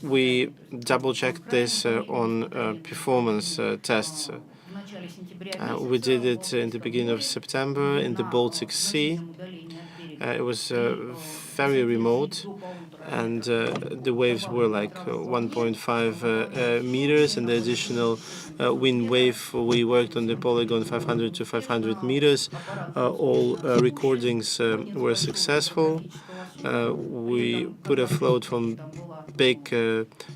We double-checked this on performance tests. We did it in the beginning of September in the Baltic Sea. It was very remote, and the waves were like 1.5 meters, and the additional wind wave, we worked on the polygon 500 to 500 meters. All recordings were successful. We put afloat from big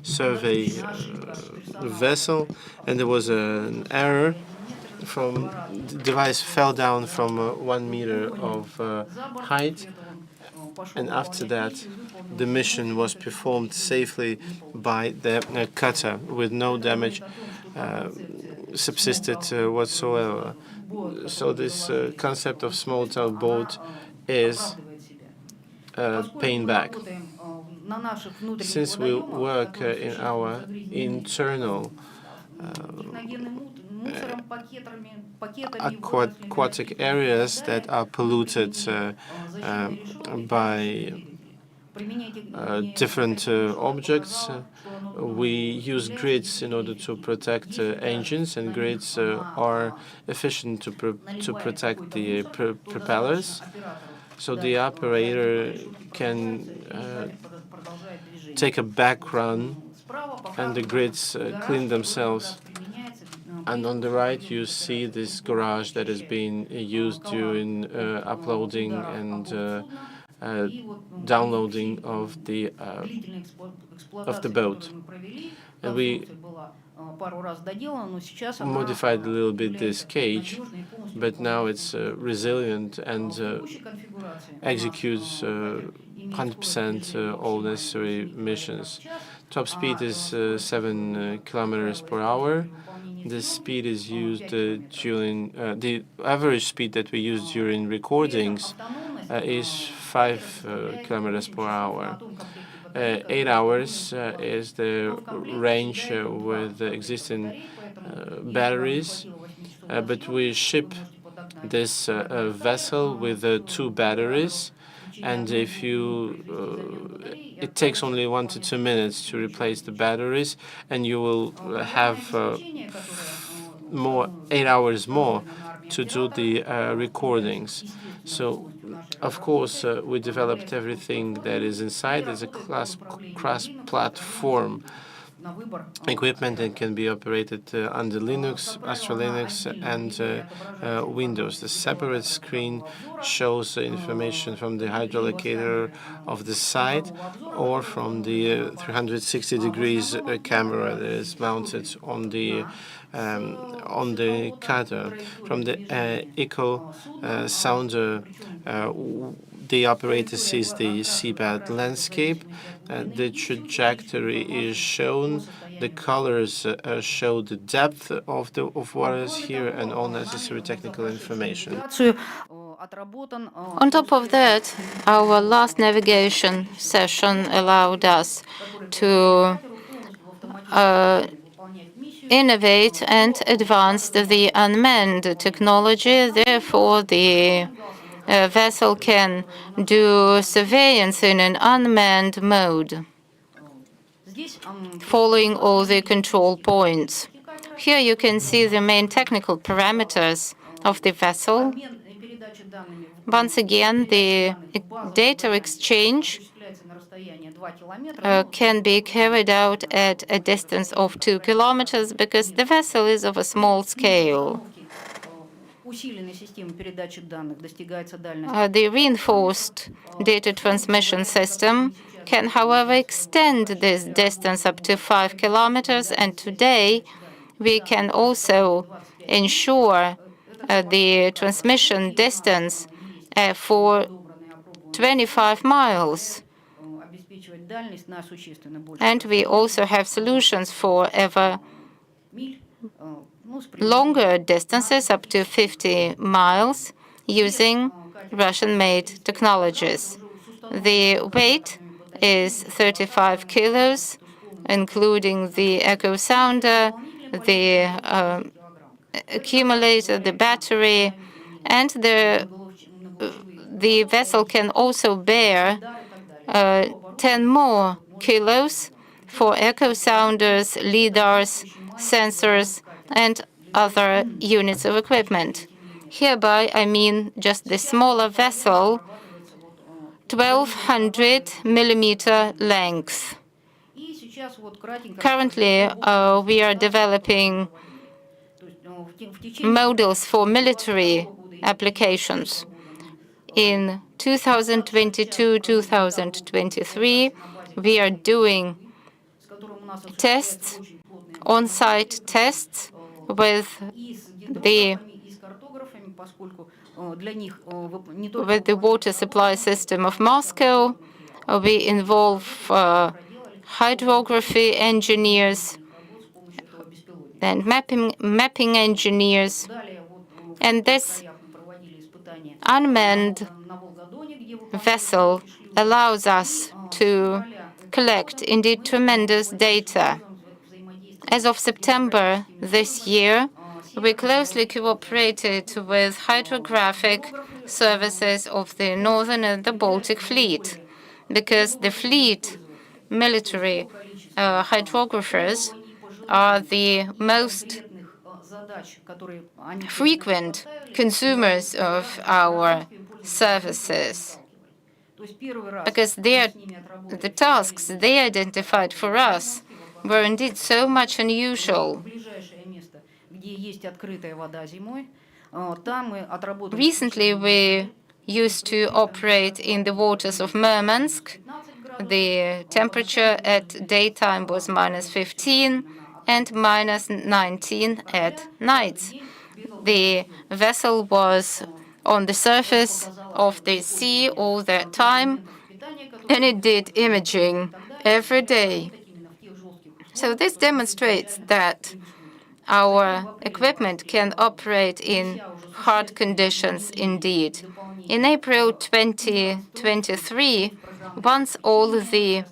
survey vessel, and there was an error. The device fell down from 1 meter of height, and after that the mission was performed safely by the cutter with no damage subsisted whatsoever. So this concept of small towboat is paying back. Since we work in our internal aquatic areas that are polluted by different objects, we use grids in order to protect engines, and grids are efficient to protect the propellers. So the operator can take a back run and the grids clean themselves. And on the right, you see this garage that is being used during uploading and downloading of the boat. And we modified a little bit this cage, but now it's resilient and executes 100% all necessary missions. Top speed is 7 kilometers per hour. This speed is used during the average speed that we use during recordings is 5 kilometers per hour. 8 hours is the range with the existing batteries, but we ship this vessel with 2 batteries, and if it takes only 1 to 2 minutes to replace the batteries, and you will have 8 hours more to do the recordings. So, of course, we developed everything that is inside as a cross-platform equipment that can be operated under Linux, Astra Linux, and Windows. The separate screen shows information from the hydrolocator of the site or from the 360 degrees camera that is mounted on the cutter. From the echo sounder, the operator sees the seabed landscape. The trajectory is shown. The colors show the depth of waters here and all necessary technical information. On top of that, our last navigation session allowed us to innovate and advance the unmanned technology. Therefore, the vessel can do surveillance in an unmanned mode, following all the control points. Here you can see the main technical parameters of the vessel. Once again, the data exchange can be carried out at a distance of 2 kilometers because the vessel is of a small scale. The reinforced data transmission system can, however, extend this distance up to 5 kilometers, and today we can also ensure the transmission distance for 25 miles. And we also have solutions for ever longer distances, up to 50 miles, using Russian-made technologies. The weight is 35 kilos, including the echo sounder, the accumulator, the battery, and the vessel can also bear 10 more kilos for echo sounders, lidars, sensors, and other units of equipment. Hereby, I mean just the smaller vessel, 1,200 millimeter length. Currently, we are developing models for military applications. In 2022-2023, we are doing tests, on-site tests with the water supply system of Moscow. We involve hydrography engineers and mapping engineers. And this unmanned vessel allows us to collect indeed tremendous data. As of September this year, we closely cooperated with hydrographic services of the Northern and the Baltic Fleet, because the fleet military hydrographers are the most frequent consumers of our services, because the tasks they identified for us were indeed so much unusual. Recently, we used to operate in the waters of Murmansk. The temperature at daytime was -15 and -19 at night. The vessel was on the surface of the sea all that time, and it did imaging every day. So this demonstrates that our equipment can operate in hard conditions indeed. In April 2023, once all the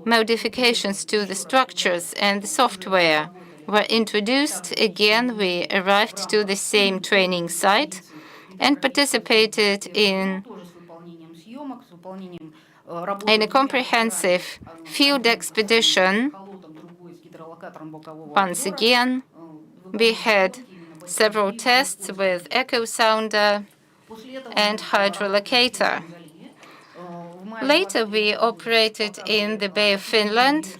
modifications to the structures and the software were introduced, again we arrived to the same training site and participated in a comprehensive field expedition. Once again, we had several tests with echo sounder and hydrolocator. Later, we operated in the Bay of Finland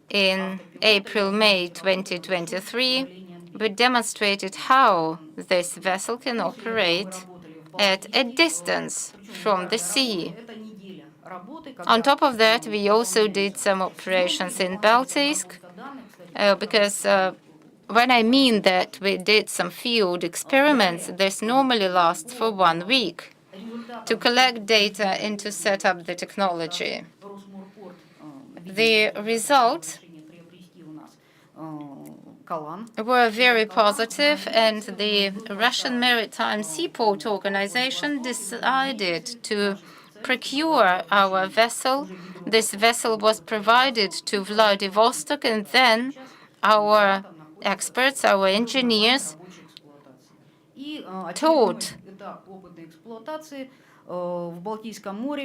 in April-May 2023. We demonstrated how this vessel can operate at a distance from the sea. On top of that, we also did some operations in Baltisk, because when I mean that we did some field experiments, this normally lasts for 1 week to collect data and to set up the technology. The results were very positive, and the Russian Maritime Seaport Organization decided to procure our vessel. This vessel was provided to Vladivostok, and then our experts, our engineers, taught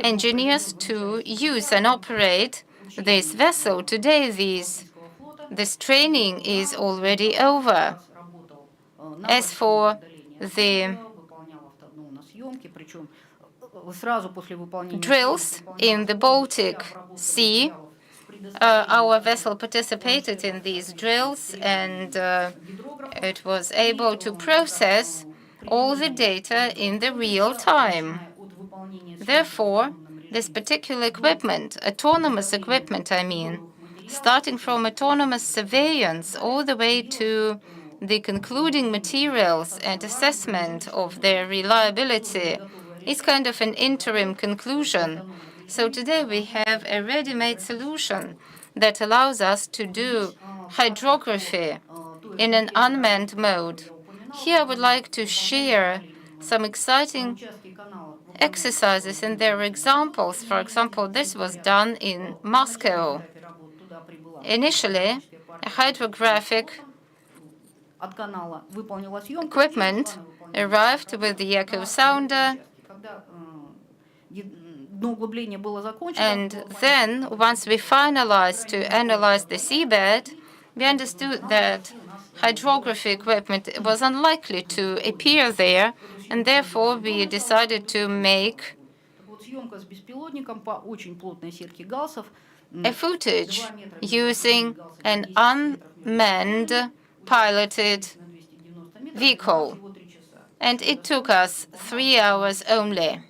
engineers to use and operate this vessel. Today, this training is already over. As for the drills in the Baltic Sea, our vessel participated in these drills, and it was able to process all the data in the real time. Therefore, this particular equipment, autonomous equipment, I mean, starting from autonomous surveillance all the way to the concluding materials and assessment of their reliability, is kind of an interim conclusion. So today we have a ready-made solution that allows us to do hydrography in an unmanned mode. Here I would like to share some exciting exercises and their examples. For example, this was done in Moscow. Initially, a hydrographic equipment arrived with the echo sounder, and then once we finalized to analyze the seabed, we understood that hydrography equipment was unlikely to appear there, and therefore we decided to make a footage using an unmanned piloted vehicle, and it took us 3 hours only.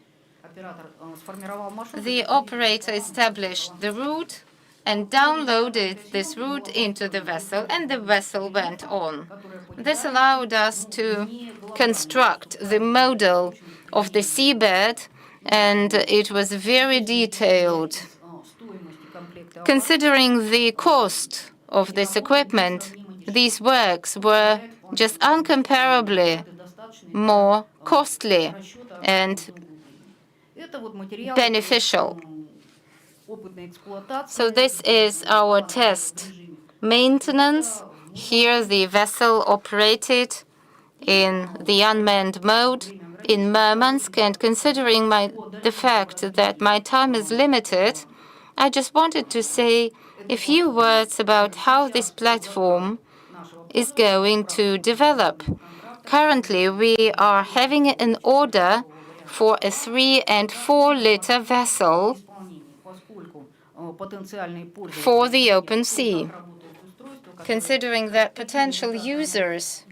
The operator established the route and downloaded this route into the vessel, and the vessel went on. This allowed us to construct the model of the seabed, and it was very detailed. Considering the cost of this equipment, these works were just incomparably more costly and beneficial. So this is our test maintenance. Here the vessel operated in the unmanned mode in Murmansk, and considering the fact that my time is limited, I just wanted to say a few words about how this platform is going to develop. Currently, we are having an order for a 3- and 4-liter vessel for the open sea. Considering that potential users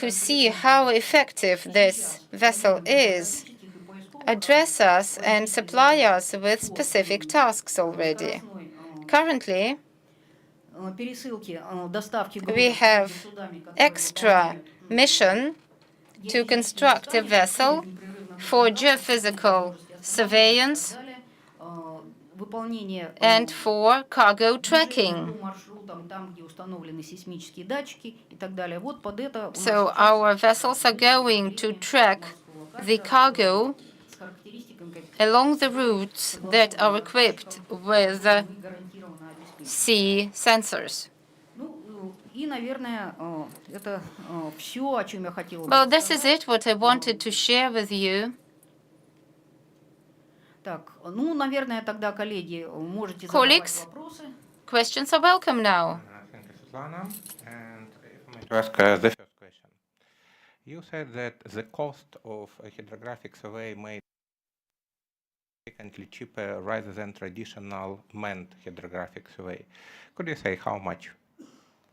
who see how effective this vessel is address us and supply us with specific tasks already. Currently, we have extra mission to construct a vessel for geophysical surveillance and for cargo tracking. So our vessels are going to track the cargo along the routes that are equipped with sea sensors. Well, this is it, what I wanted to share with you. Colleagues, questions are welcome now. Thank you, Svetlana. And if I may to ask the first question. You said that the cost of a hydrographic survey made significantly cheaper rather than traditional manned hydrographic survey. Could you say how much?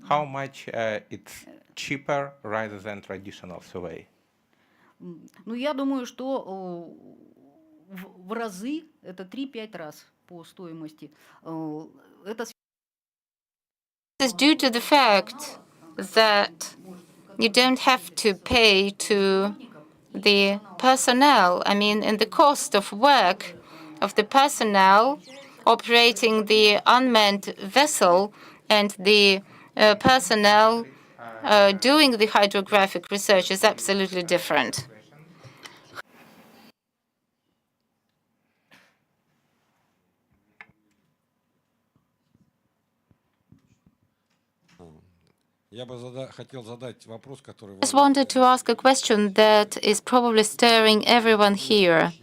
How much it's cheaper rather than traditional survey? Я думаю, что в разы, это 3-5 раз по стоимости. Это This is due to the fact that you don't have to pay to the personnel. I mean, in the cost of work of the personnel operating the unmanned vessel and the personnel doing the hydrographic research is absolutely different. I just wanted to ask a question that is probably stirring everyone here.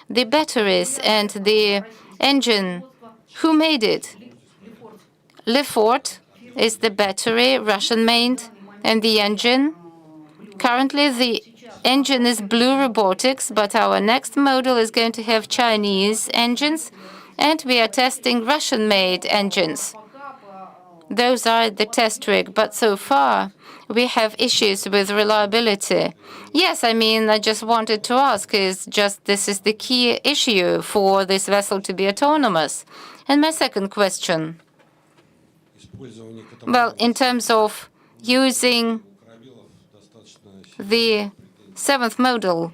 The batteries and the engine, who made it? Lefort is the battery, Russian-made, and the engine. Currently, the engine is Blue Robotics, but our next model is going to have Chinese engines, and we are testing Russian-made engines. Those are the test rig, but so far we have issues with reliability. Yes, I mean, I just wanted to ask, this is the key issue for this vessel to be autonomous? And my second question, well, in terms of using the seventh model,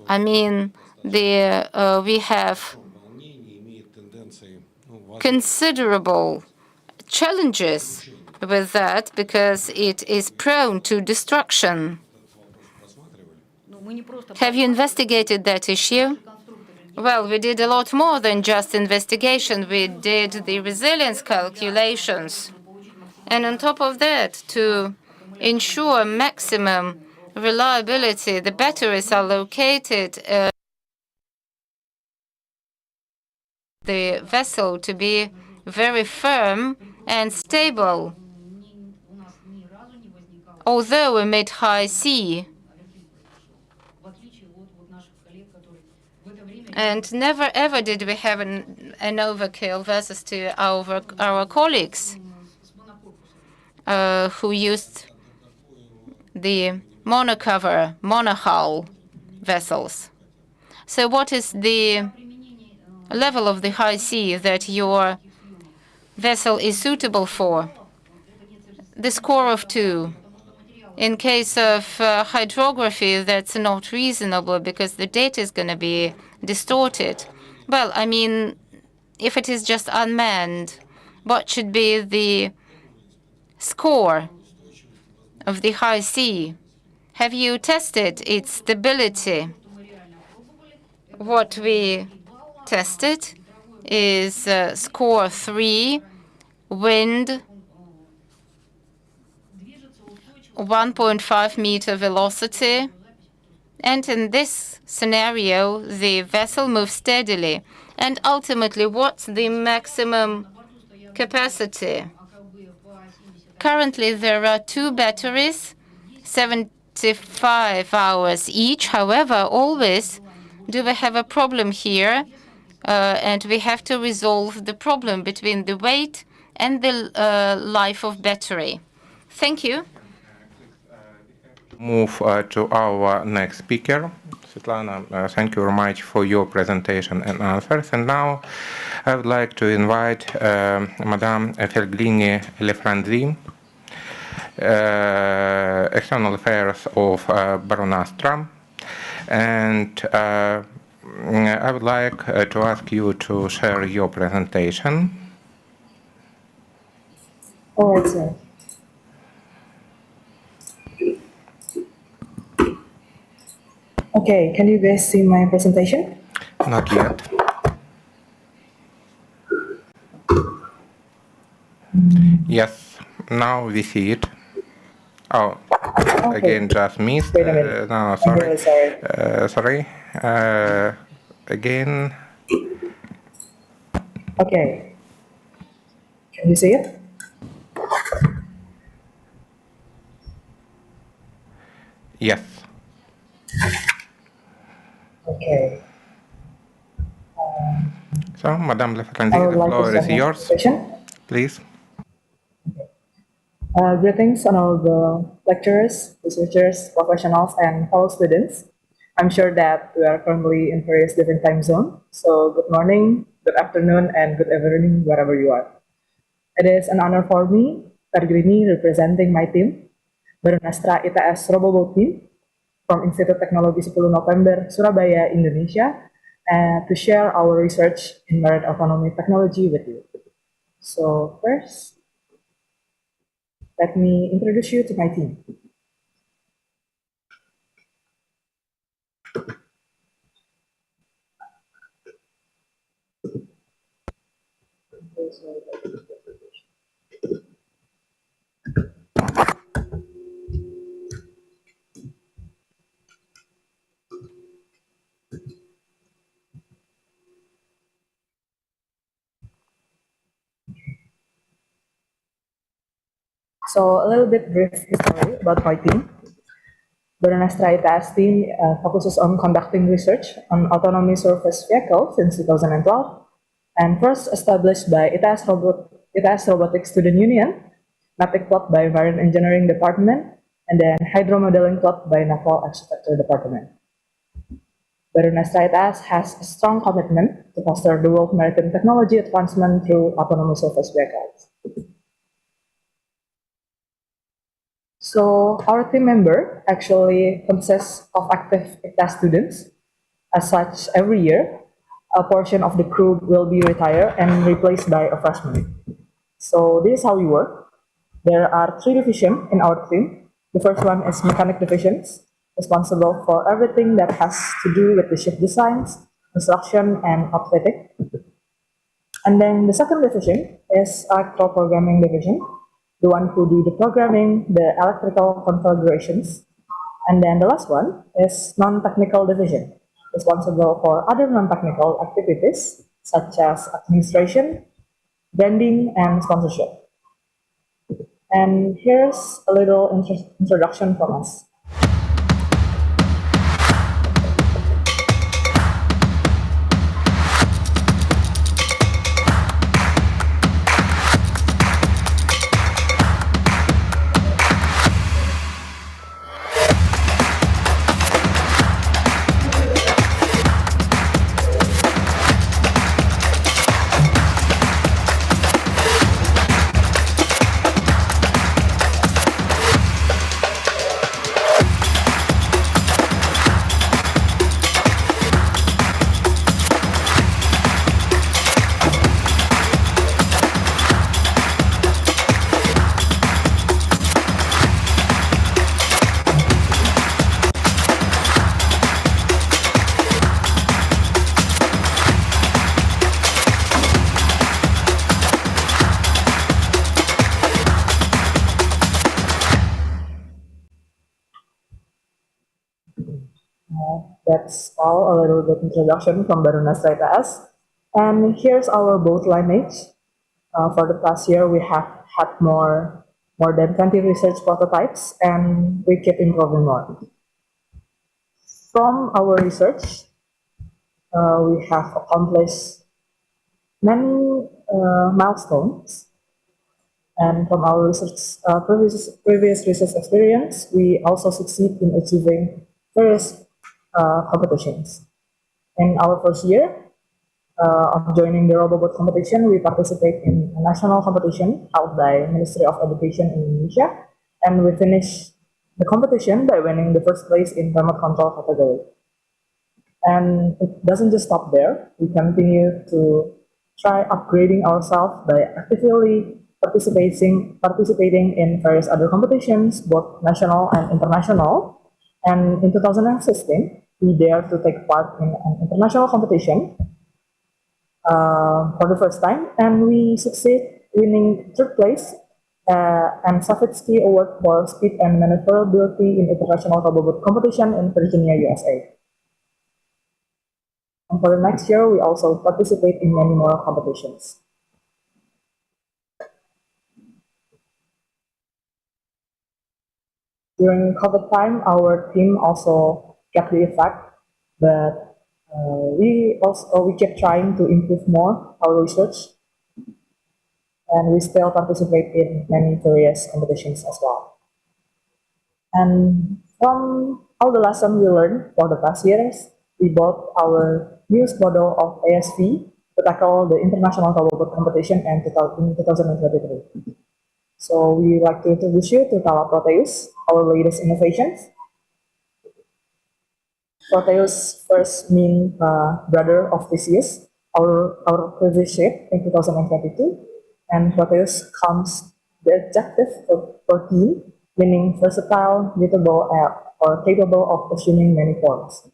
I mean, we have considerable challenges with that because it is prone to destruction. Have you investigated that issue? Well, we did a lot more than just investigation. We did the resilience calculations. And on top of that, to ensure maximum reliability, the batteries are located the vessel to be very firm and stable. Although we made high sea, and never ever did we have an overkill versus to our colleagues who used the monohull vessels. So what is the level of the high sea that your vessel is suitable for? The score of 2. In case of hydrography, that's not reasonable because the data is going to be distorted. Well, I mean, if it is just unmanned, what should be the score of the high sea? Have you tested its stability? What we tested is score 3, wind, 1.5 meter velocity. And in this scenario, the vessel moves steadily. And ultimately, what's the maximum capacity? Currently, there are 2 batteries, 75 hours each. However, always do we have a problem here and we have to resolve the problem between the weight and the life of battery. Thank you. Move to our next speaker. Svetlana, thank you very much for your presentation and answers. And now I would like to invite Madame Ferglini Lefranzi, External Affairs of Baronastra. And I would like to ask you to share your presentation. All right, sir. Okay, can you guys see my presentation? Not yet. Yes, now we see it. Oh, Okay. again, just missed. Wait a minute. No, I'm sorry. really sorry. Sorry. Again. Okay. Can you see it? Yes. Okay. So, Madame I Lefranzi, would the like to floor is start my yours. presentation. Please. Greetings on all the lecturers, researchers, professionals, and fellow students. I'm sure that we are currently in various different time zones. So good morning, good afternoon, and good evening, wherever you are. It is an honor for me, Ferglini, representing my team, Barunastra ITS Roboboat team from Institut Teknologi 10 November, Surabaya, Indonesia, to share our research in marine autonomy technology with you. So first, let me introduce you to my team. So a little bit brief history about my team. Baronastra ITS team focuses on conducting research on autonomous surface vehicles since 2012, and first established by ITS Robotics Student Union, Matic Club by Marine Engineering Department, and then Hydromodeling Club by Naval Architecture Department. Baronastra ITS has a strong commitment to foster the world maritime technology advancement through autonomous surface vehicles. So our team member actually consists of active ITAS students. As such, every year, a portion of the crew will be retired and replaced by a freshman. So this is how we work. There are 3 divisions in our team. The first one is mechanic divisions, responsible for everything that has to do with the ship designs, construction, and outfitting. And then the second division is electrical programming division, the one who do the programming, the electrical configurations. And then the last one is non-technical division, responsible for other non-technical activities such as administration, branding, and sponsorship. And here's a little introduction from us. That's all, a little bit introduction from Barunastra ITS. And here's our boat lineage. For the past year, we have had more than 20 research prototypes, and we keep improving more. From our research, we have accomplished many milestones. And from our previous research experience, we also succeed in achieving various competitions. In our first year of joining the RoboBot competition, we participate in a national competition held by Ministry of Education in Indonesia, and we finished the competition by winning the first place in remote control category. And it doesn't just stop there. We continue to try upgrading ourselves by actively participating in various other competitions, both national and international. And in 2016, we dared to take part in an international competition for the first time, and we succeed winning third place and Savitsky Award for Speed and Maneuverability in International Robot Competition in Virginia, USA. And for the next year, we also participate in many more competitions. During COVID time, our team also kept the effect, but we kept trying to improve more our research, and we still participate in many various competitions as well. And from all the lessons we learned for the past years, we built our newest model of ASV to tackle the international robot competition in 2023. So we would like to introduce you to Tala Proteus, our latest innovations. Proteus first means brother of Theseus, our previous shape in 2022, and Proteus comes the adjective for team, meaning versatile, mutable, or capable of assuming many forms.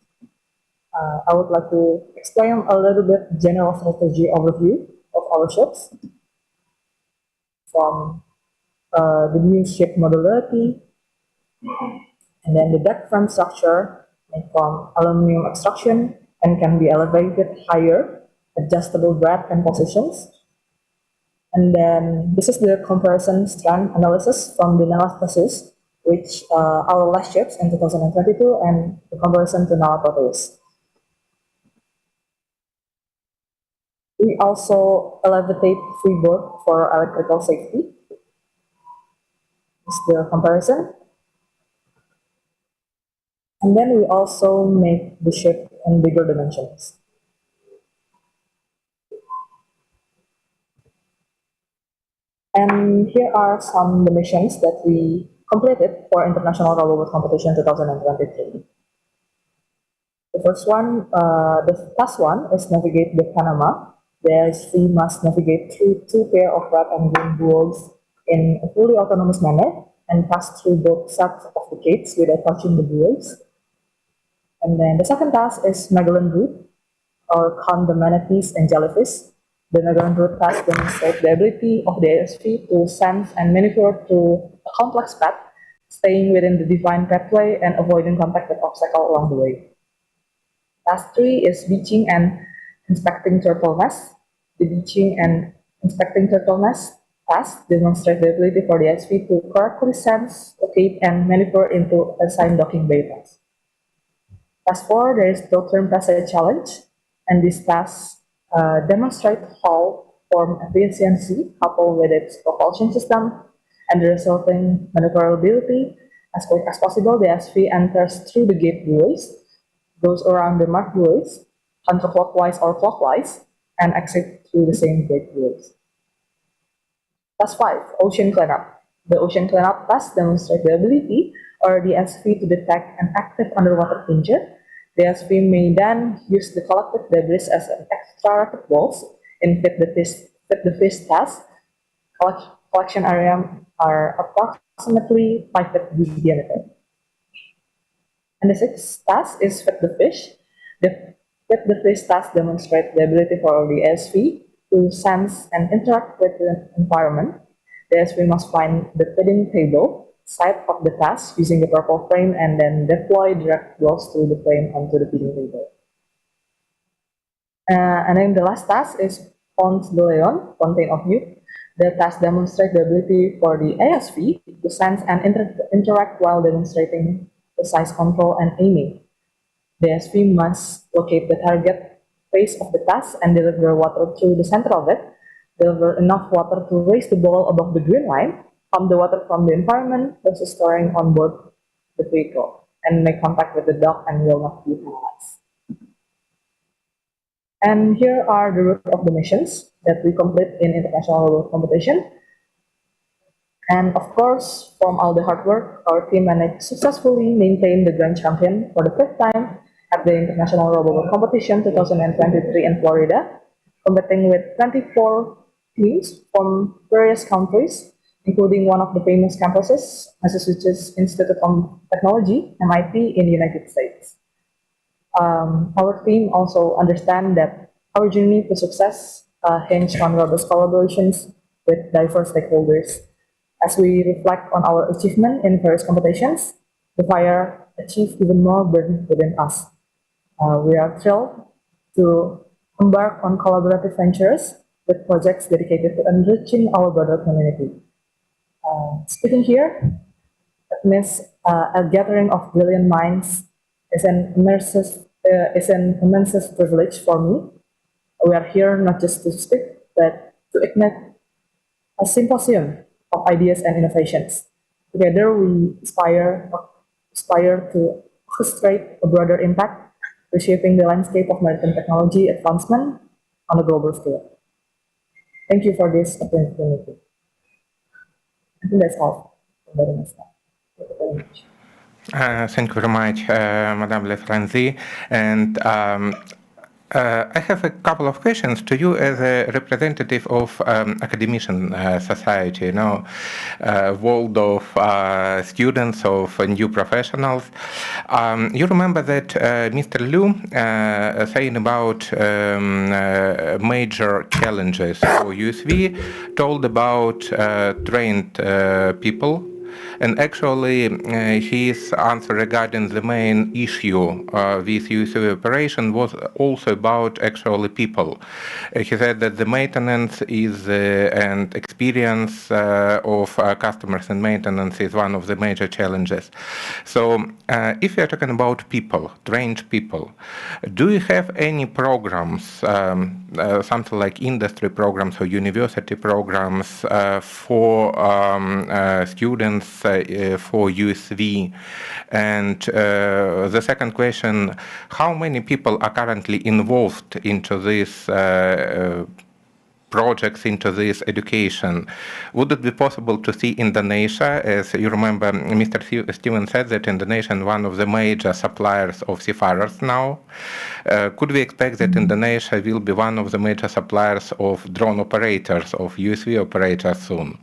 I would like to explain a little bit general strategy overview of our ships, from the new shape modularity, and then the deck frame structure made from aluminum extrusion and can be elevated higher, adjustable breadth and positions. And then this is the comparison strength analysis from the analysis, which our last ships in 2022, and the comparison to Nala Proteus. We also levitate freeboard for electrical safety. This is the comparison. And then we also make the ship in bigger dimensions. And here are some of the missions that we completed for International Robot Competition 2023. The first one, the task one, is navigate the Panama. We must navigate through two pairs of red and green buoys in a fully autonomous manner and pass through both sets of the gates without touching the buoys. And then the second task is Magellan route, or count the manatees and jellyfish. The Magellan route task demonstrates the ability of the ASV to sense and maneuver through a complex path, staying within the defined pathway and avoiding contact with obstacles along the way. Task 3 is beaching and inspecting turtle nests. The beaching and inspecting turtle nest task demonstrates the ability for the ASV to correctly sense, locate, and maneuver into assigned docking bay paths. Task 4, there is short-term passage challenge, and this task demonstrates how form efficiency coupled with its propulsion system and the resulting maneuverability. As quick as possible, the ASV enters through the gate buoys, goes around the marked buoys, counterclockwise or clockwise, and exit through the same gate buoys. Task 5, ocean cleanup. The ocean cleanup task demonstrates the ability or the ASV to detect an active underwater danger. The ASV may then use the collected debris as an extra rocket balls in fit the fish task. Collection area are approximately 5 feet diameter. And the sixth task is fit the fish. The fit the fish task demonstrates the ability for the ASV to sense and interact with the environment. The ASV must find the feeding table side of the task using the purple frame and then deploy direct blows through the frame onto the feeding table. And then the last task is Pont de Leon, Fountain of Youth. The task demonstrates the ability for the ASV to sense and interact while demonstrating precise control and aiming. The ASV must locate the target phase of the task and deliver water through the center of it, deliver enough water to raise the ball above the green line, pump the water from the environment versus storing on board the vehicle, and make contact with the dock and will not be penalized. And here are the route of the missions that we complete in international road competition. And of course, from all the hard work, our team managed to successfully maintain the grand champion for the third time at the International Robot Competition 2023 in Florida, competing with 24 teams from various countries, including one of the famous campuses, Massachusetts Institute of Technology, MIT, in the United States. Our team also understands that our journey to success hinges on robust collaborations with diverse stakeholders. As we reflect on our achievement in various competitions, the fire achieved even more burden within us. We are thrilled to embark on collaborative ventures with projects dedicated to enriching our broader community. Speaking here, that means a gathering of brilliant minds is an immense privilege for me. We are here not just to speak, but to ignite a symposium of ideas and innovations. Together, we aspire to orchestrate a broader impact, reshaping the landscape of maritime technology advancement on a global scale. Thank you for this opportunity. I think that's all. Thank you very much. Thank you very much, Madame Lefranzi. And I have a couple of questions to you as a representative of academician society, world of students, of new professionals. You remember that Mr. Liu saying about major challenges for USV, told about trained people. And actually, his answer regarding the main issue with USV operation was also about actually people. He said that the maintenance is and experience of customers and maintenance is one of the major challenges. So, if we are talking about people, trained people, do you have any programs, something like industry programs or university programs for students for USV? And the second question, how many people are currently involved into this projects, into this education? Would it be possible to see Indonesia? As you remember, Mr. Steven said that Indonesia is one of the major suppliers of seafarers now. Could we expect that Indonesia will be one of the major suppliers of drone operators, of USV operators soon?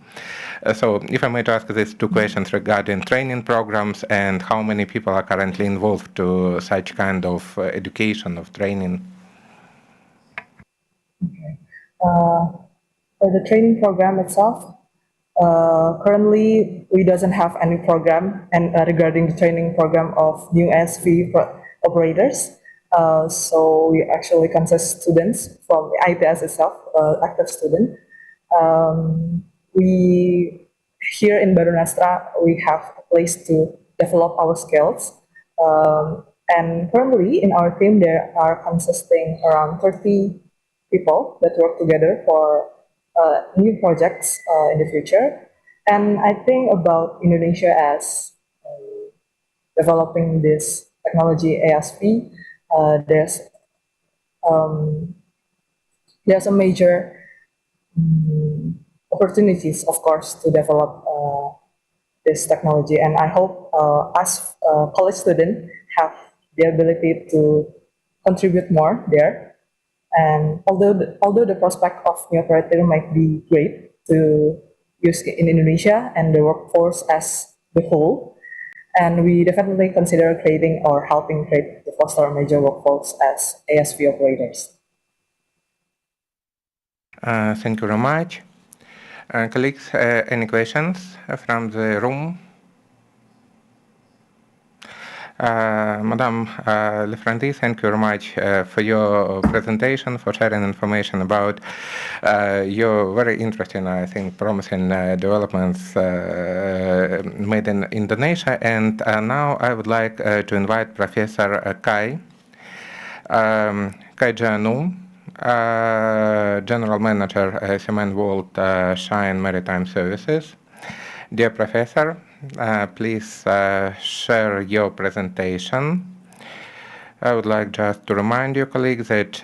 So if I might ask these two questions regarding training programs and how many people are currently involved to such kind of education, of training. For the training program itself, currently we doesn't have any program and regarding the training program of new SV operators. So we actually consist students from ITS itself, active student. We here in Baru Nastra, we have a place to develop our skills. And currently in our team, there are consisting around 30 people that work together for new projects in the future. And I think about Indonesia as developing this technology ASV. There's a major opportunities, of course, to develop this technology. And I hope us college students have the ability to contribute more there. And although the prospect of new operator might be great to use in Indonesia and the workforce as the whole, and we definitely consider creating or helping create the foster a major workforce as ASV operators. Thank you very much. Colleagues, any questions from the room? Madame Lefranzi, thank you very much for your presentation, for sharing information about your very interesting, I think, promising developments made in Indonesia. And now I would like to invite Professor Kai. Kaija Nu, General Manager, Cement World Shine Maritime Services. Dear Professor, please share your presentation. I would like just to remind you, colleagues, that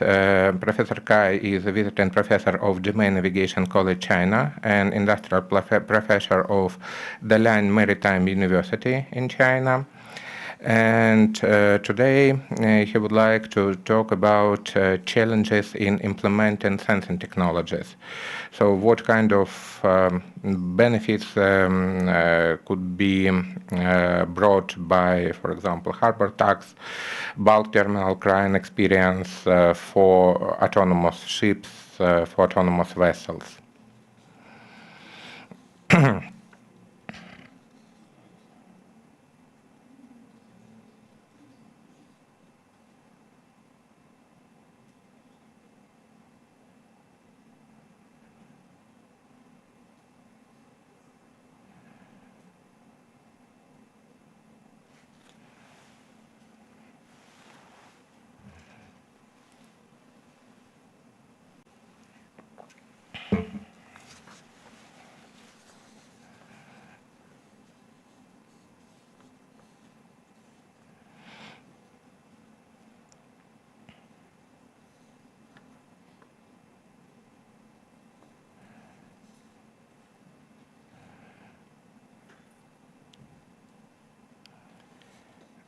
Professor Kai is a visiting professor of Domain Navigation College, China, and industrial professor of Dalian Maritime University in China. And today he would like to talk about challenges in implementing sensing technologies. So what kind of benefits could be brought by, for example, harbor tax, bulk terminal crane experience for autonomous ships, for autonomous vessels.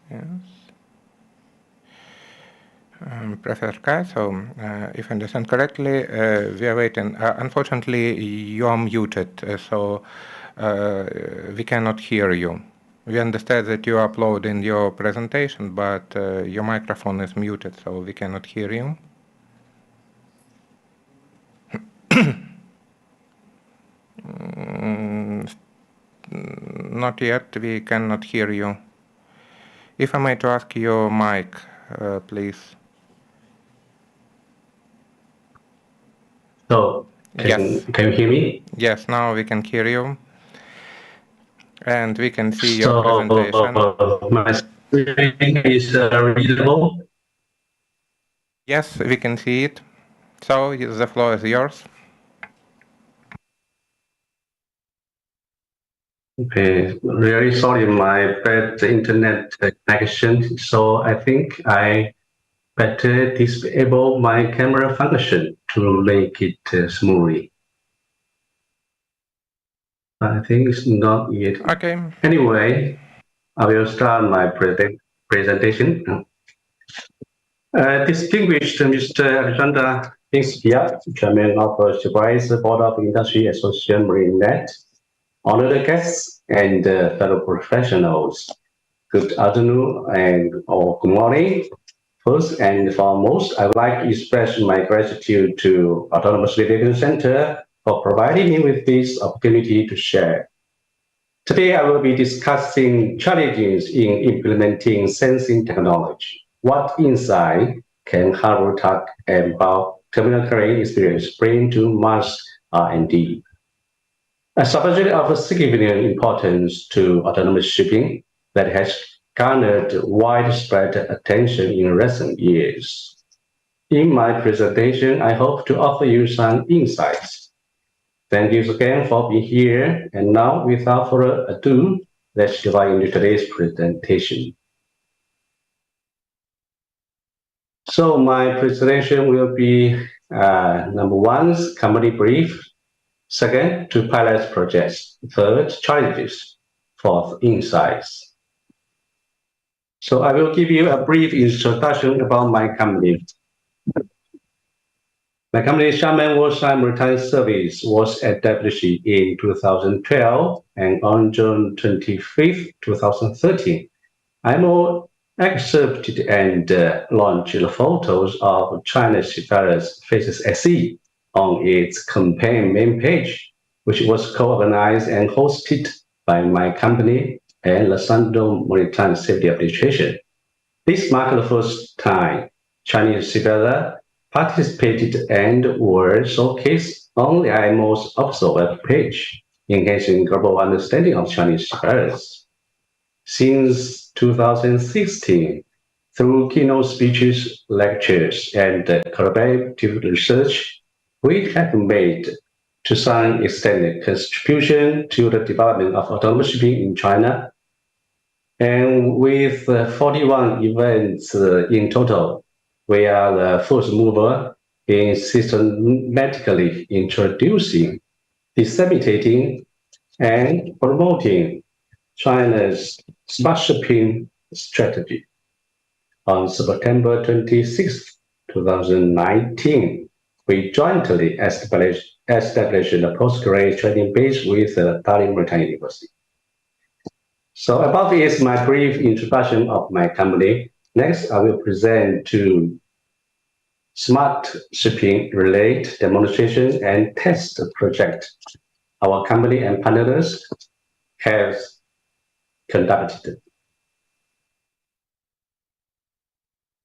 Yes. Professor Kai, so if I understand correctly, we are waiting. Unfortunately, you are muted, so we cannot hear you. We understand that you are uploading your presentation, but your microphone is muted, so we cannot hear you. Not yet, we cannot hear you. If I may to ask your mic, please. So, Yes. can you hear me? Yes, now we can hear you. And we can see your presentation. My screen is readable? Yes, we can see it. So the floor is yours. Okay, really sorry, my bad internet connection. So I think I better disable my camera function to make it smoothly. I think it's not yet. Okay. Anyway, I will start my presentation. Distinguished Mr. Alexander Pinspia, Chairman of the Supervisory Board of Industry Association MarineNet, honored guests and fellow professionals, good afternoon or good morning. First and foremost, I would like to express my gratitude to Autonomous Navigation Center for providing me with this opportunity to share. Today, I will be discussing challenges in implementing sensing technology. What insight can harbor tug and bulk terminal crane experience bring to mass R&D? A subject of significant importance to autonomous shipping that has garnered widespread attention in recent years. In my presentation, I hope to offer you some insights. Thank you again for being here. And now, without further ado, let's dive into today's presentation. So my presentation will be number one, company brief. Second, two pilot projects. Third, challenges. Fourth, insights. So I will give you a brief introduction about my company. My company, Unmanned Maritime Service, was established in 2012, and on June 25th, 2013, IMO accepted and launched the photos of China's seafarers' faces at sea on its campaign main page, which was co-organized and hosted by my company and the Shandong Maritime Safety Administration. This marked the first time Chinese seafarers participated and were showcased on the IMO's official web page, enhancing global understanding of Chinese seafarers. Since 2016, Through keynote speeches, lectures, and collaborative research, we have made to some extent contribution to the development of autonomous shipping in China. And with 41 events in total, we are the first mover in systematically introducing, disseminating, and promoting China's smart shipping strategy. On September 26, 2019, we jointly established a postgraduate training base with Dalian Maritime University. So above is my brief introduction of my company. Next, I will present two smart shipping related demonstration and test project our company and partners have conducted.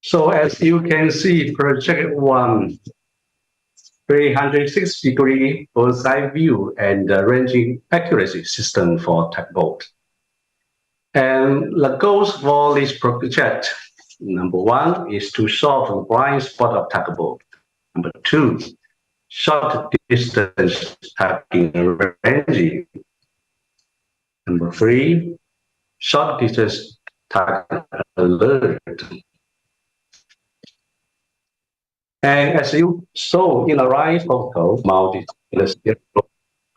So as you can see, project 1, 360-degree bird's-eye view and ranging accuracy system for tugboat. And the goals for this project, number 1 is to solve the blind spot of tugboat. Number 2, short distance tugging ranging. Number 3, short distance tug alert. And as you saw in the right photo, mounted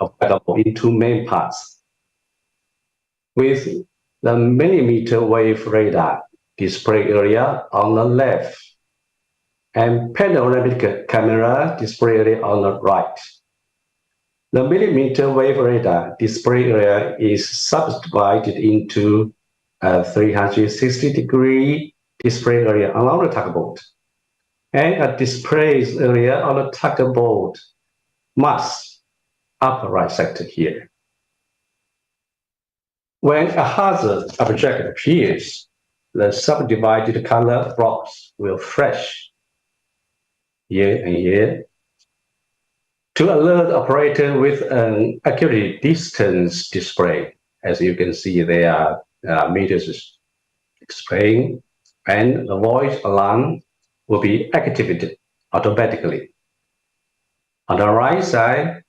available in 2 main parts. With the millimeter wave radar display area on the left and panoramic camera display area on the right. The millimeter wave radar display area is subdivided into a 360-degree display area along the tugboat and a display area on the tugboat mast upper right sector here. When a hazard object appears, the subdivided color blocks will flash here and here to alert the operator with an accurate distance display. As you can see, there are meters displaying, and the voice alarm will be activated automatically. On the right side,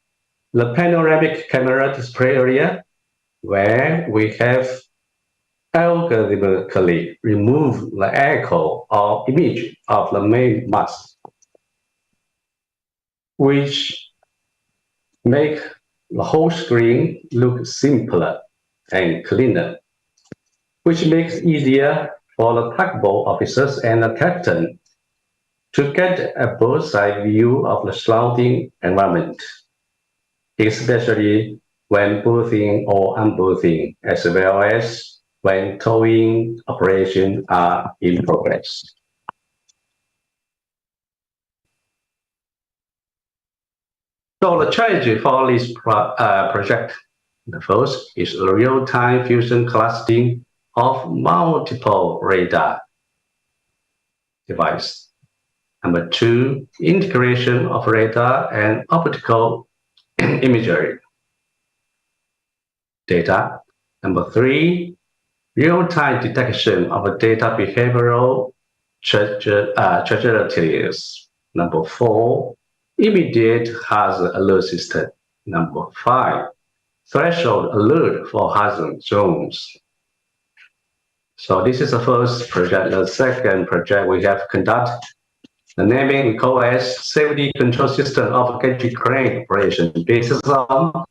the panoramic camera display area, where we have algorithmically removed the echo or image of the main mast, which make the whole screen look simpler and cleaner, which makes it easier for the tugboat officers and the captain to get a bird's-eye view of the surrounding environment, especially when berthing or unberthing, as well as when towing operations are in progress. So the challenge for this project, the first is real-time fusion clustering of multiple radar devices. Number 2, integration of radar and optical imagery data. Number 3, real-time detection of data behavioral trajectories. Number 4, immediate hazard alert system. Number 5, threshold alert for hazard zones. So this is the first project. The second project we have conducted, the naming we call as safety control system of gantry crane operation based on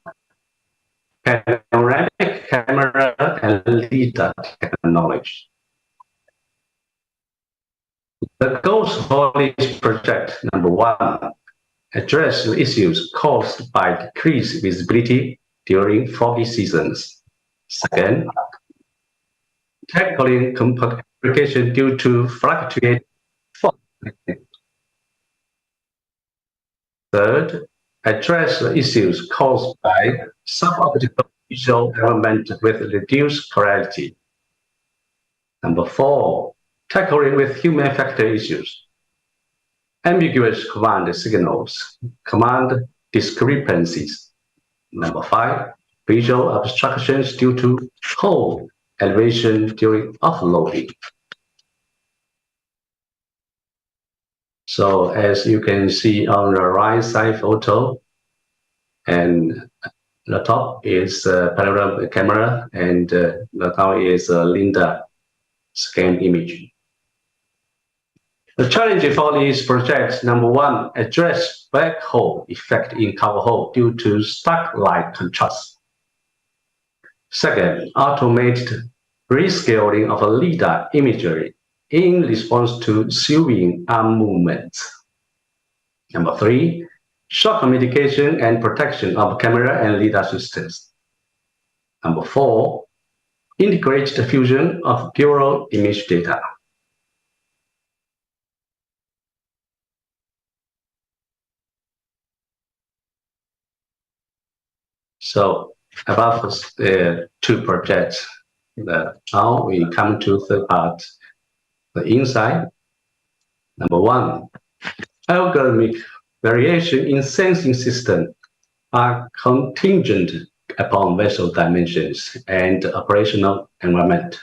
panoramic camera and LiDAR technology. The goals for this project, number 1, address the issues caused by decreased visibility during foggy seasons. Second, tackling complication due to fluctuating fog. Third, address the issues caused by suboptimal visual element with reduced clarity. Number 4, tackling with human factor issues. Ambiguous command signals, command discrepancies. Number 5, visual obstructions due to hull elevation during offloading. So as you can see on the right side photo, and the top is a panoramic camera, and the down is a Linda scan image. The challenge for these projects: number one, address black hole effect in cover hole due to stark light contrast. Second, automated rescaling of a LiDAR imagery in response to swinging arm movements. Number three, shock mitigation and protection of camera and LiDAR systems. Number four, integrate the fusion of neural image data. So above the two projects, now we come to the part, the inside. Number one, algorithmic variation in sensing system are contingent upon vessel dimensions and operational environment.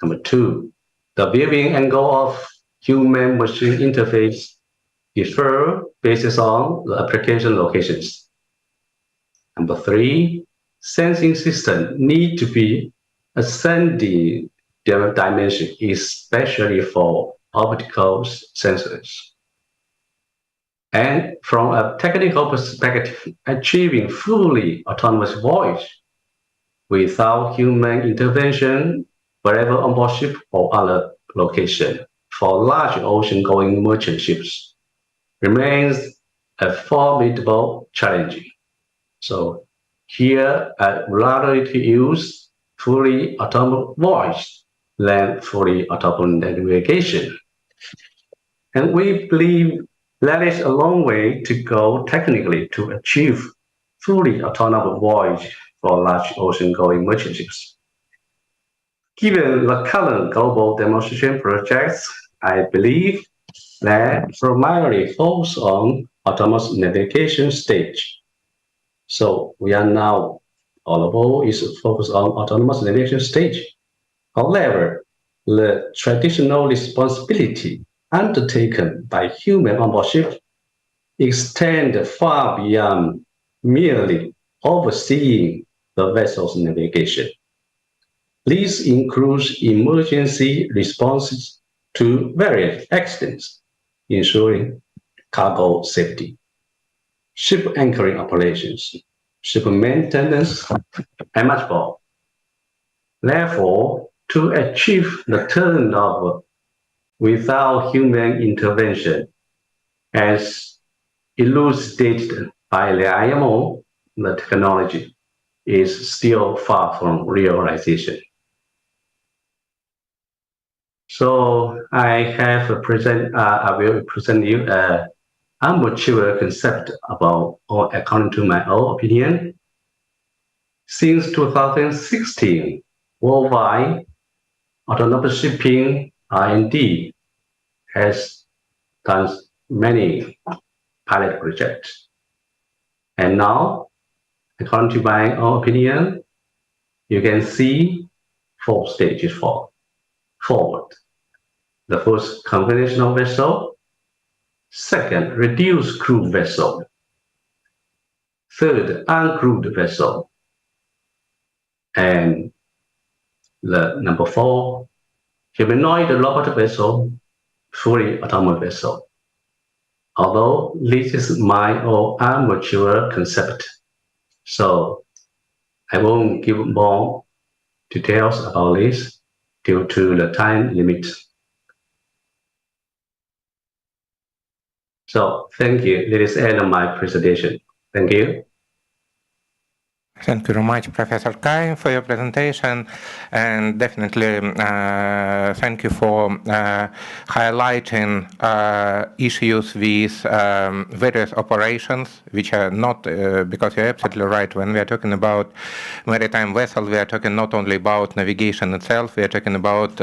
Number two, the viewing angle of human-machine interface differ based on the application locations. Number three, sensing system need to be ascending dimension, especially for optical sensors. And from a technical perspective, achieving fully autonomous voyage without human intervention, wherever on board ship or other location, for large ocean-going merchant ships remains a formidable challenge. So here, I'd rather to use fully autonomous voyage than fully autonomous navigation. And we believe that is a long way to go technically to achieve fully autonomous voyage for large ocean-going merchant ships. Given the current global demonstration projects, I believe that primarily focus on autonomous navigation stage. So we are now, all of all is focused on autonomous navigation stage. However, the traditional responsibility undertaken by human on board ship extend far beyond merely overseeing the vessel's navigation. This includes emergency responses to various accidents, ensuring cargo safety, ship anchoring operations, ship maintenance, and much more. Therefore, to achieve the turnover without human intervention, as elucidated by the IMO, the technology is still far from realization. So I will present you a mature concept about, or according to my own opinion. Since 2016, worldwide, autonomous shipping R&D has done many pilot projects. And now, according to my own opinion, you can see 4 stages forward. The first, conventional vessel. Second, reduced crew vessel. Third, uncrewed vessel. And the number 4, humanoid robot vessel, fully autonomous vessel. Although this is my own amateur concept, so I won't give more details about this due to the time limit. So thank you. This is the end of my presentation. Thank you. Thank you very much, Professor Kai, for your presentation, and definitely thank you for highlighting issues with various operations, which are not, because you're absolutely right, when we are talking about maritime vessel, we are talking not only about navigation itself, we are talking about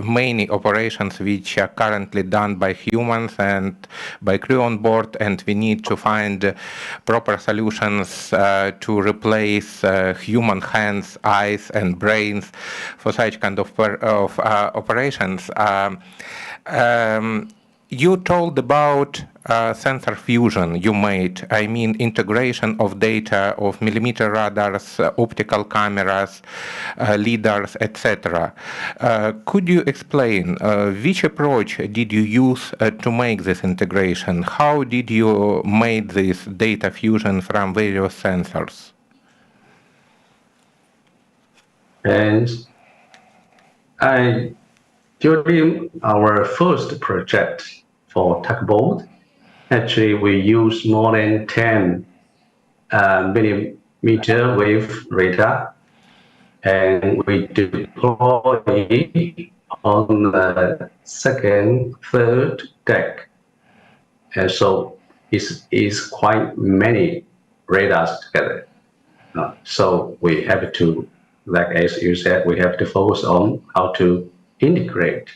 many operations which are currently done by humans and by crew on board, and we need to find proper solutions to replace human hands, eyes, and brains for such kind of operations. You told about sensor fusion you made, I mean integration of data of millimeter radars, optical cameras, lidars, etc. Could you explain which approach did you use to make this integration? How did you make this data fusion from various sensors? And during our first project for tugboat, actually we use more than 10 millimeter wave radar, and we deploy on the second, third deck. And so it's quite many radars together. So we have to, like as you said, we have to focus on how to integrate.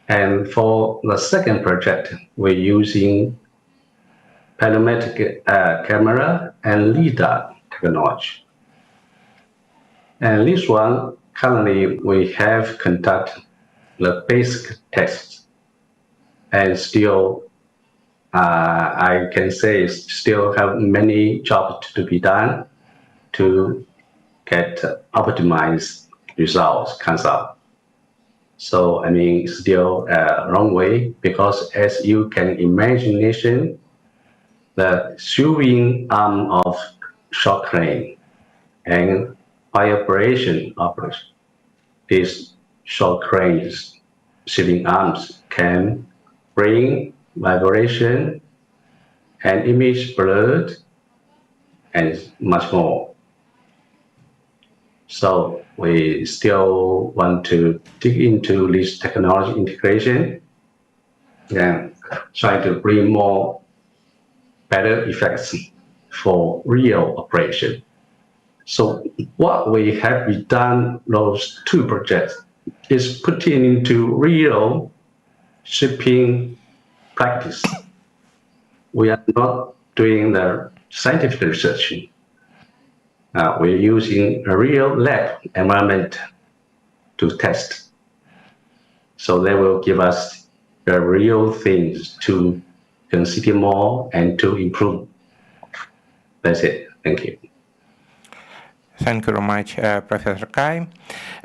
And for the second project, we're using panoramic camera and lidar technology. And this one, currently we have conducted the basic tests, and still, I can say still have many jobs to be done to get optimized results comes up. So I mean, still a long way, because as you can imagine, the sewing arm of short crane and vibration operation, these short cranes sewing arms can bring vibration and image blurred and much more. So we still want to dig into this technology integration and try to bring more better effects for real operation. So what we have done those two projects is putting into real shipping practice. We are not doing the scientific research. We're using a real lab environment to test. So they will give us the real things to consider more and to improve. That's it. Thank you. Thank you very much, Professor Kai.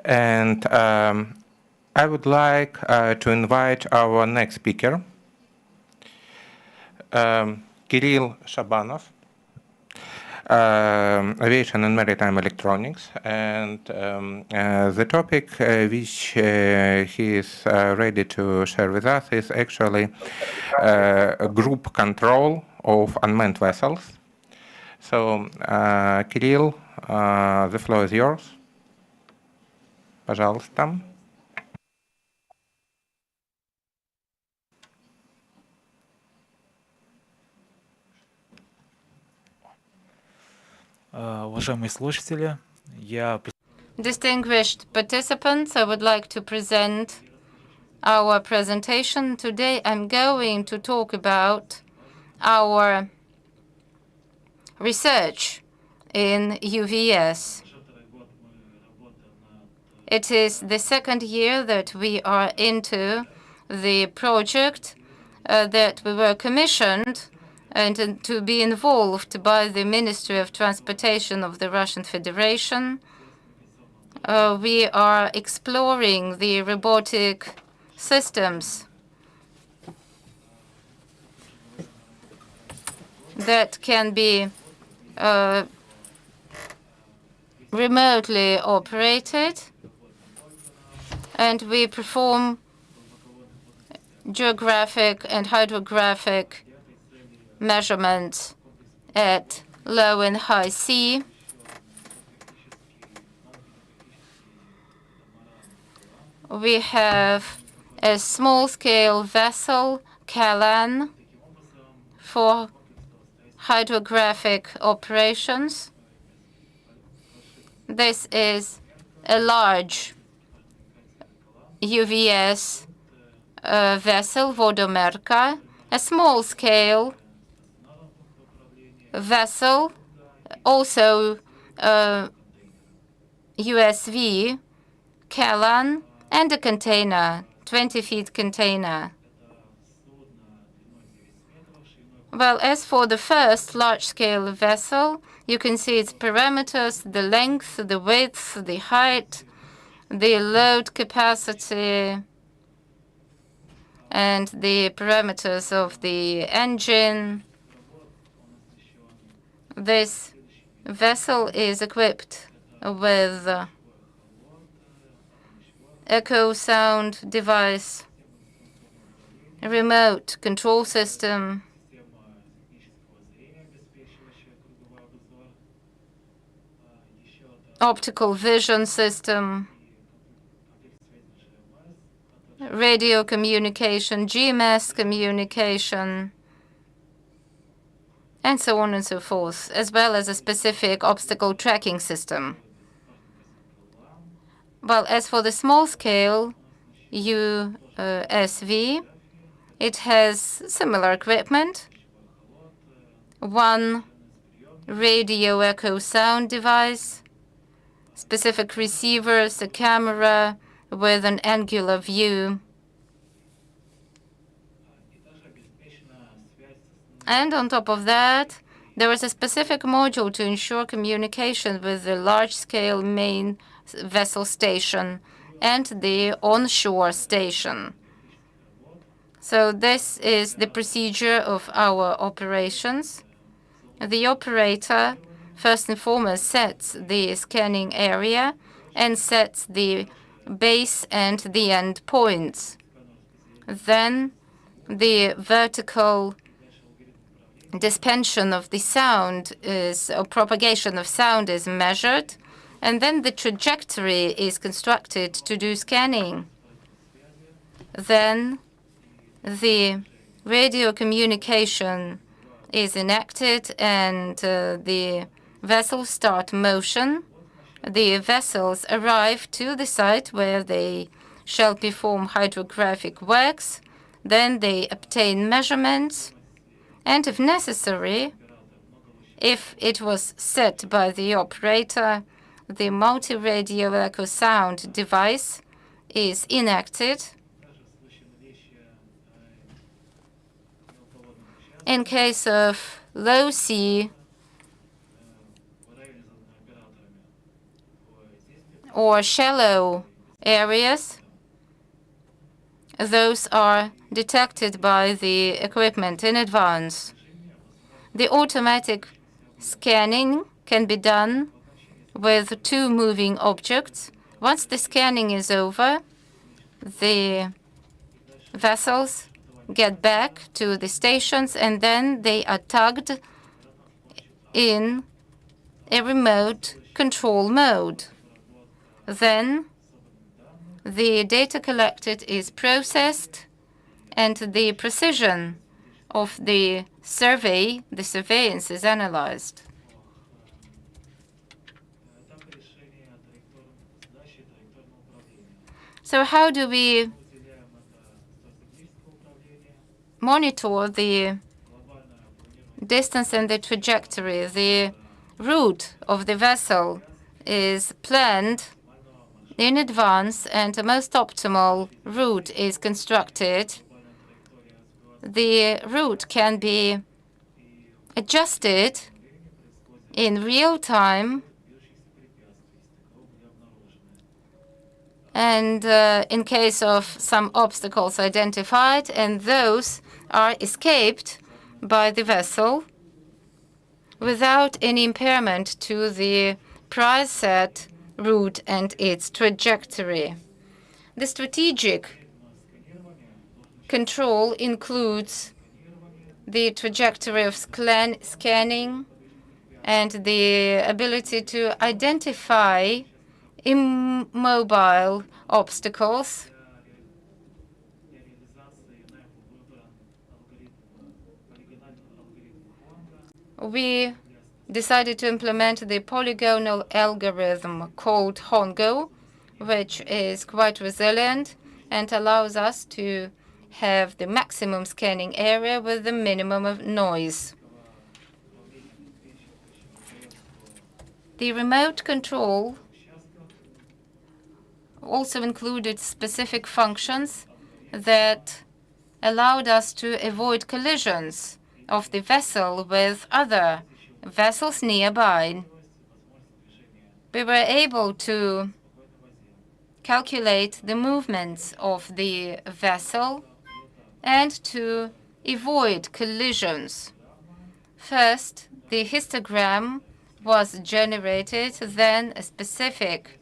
And I would like to invite our next speaker, Kirill Shabanov, Aviation and Maritime Electronics. And the topic which he is ready to share with us is actually group control of unmanned vessels. So, Kirill, the floor is yours. Пожалуйста. Уважаемые слушатели, Distinguished participants, I would like to present our presentation. Today I'm going to talk about our research in UVS. It is the second year that we are into the project that we were commissioned and to be involved by the Ministry of Transportation of the Russian Federation. We are exploring the robotic systems that can be remotely operated, and we perform geographic and hydrographic measurements at low and high sea. We have a small-scale vessel, Kalan, for hydrographic operations. This is a large UVS vessel, Vodomerka, a small-scale vessel, also USV, Kalan, and a container, 20-feet container Well, as for the first large-scale vessel, you can see its parameters, the length, the width, the height, the load capacity, and the parameters of the engine. This vessel is equipped with echo sound device, remote control system, optical vision system, radio communication, GMS communication, and so on and so forth, as well as a specific obstacle tracking system. Well, as for the small-scale USV, it has similar equipment, one radio echo sound device, specific receivers, a camera with an angular view, and on top of that, there is a specific module to ensure communication with the large-scale main vessel station and the onshore station. So this is the procedure of our operations. The operator, first and foremost, sets the scanning area and sets the base and the end points. Then the vertical dispersion of the sound is, or propagation of sound is measured, and then the trajectory is constructed to do scanning. Then the radio communication is enacted and the vessels start motion. The vessels arrive to the site where they shall perform hydrographic works. Then they obtain measurements, and if necessary, if it was set by the operator, the multi-radio echo sound device is enacted. In case of low sea or shallow areas, those are detected by the equipment in advance. The automatic scanning can be done with two moving objects. Once the scanning is over, the vessels get back to the stations, and then they are tugged in a remote control mode. Then the data collected is processed, and the precision of the survey, the surveillance, is analyzed. So how do we monitor the distance and the trajectory? The route of the vessel is planned in advance, and the most optimal route is constructed. The route can be adjusted in real time, and in case of some obstacles identified, and those are escaped by the vessel without any impairment to the prior set route and its trajectory. The strategic control includes the trajectory of scanning and the ability to identify immobile obstacles. We decided to implement the polygonal algorithm called Hongo, which is quite resilient and allows us to have the maximum scanning area with the minimum of noise. The remote control also included specific functions that allowed us to avoid collisions of the vessel with other vessels nearby. We were able to calculate the movements of the vessel and to avoid collisions. First, the histogram was generated, then a specific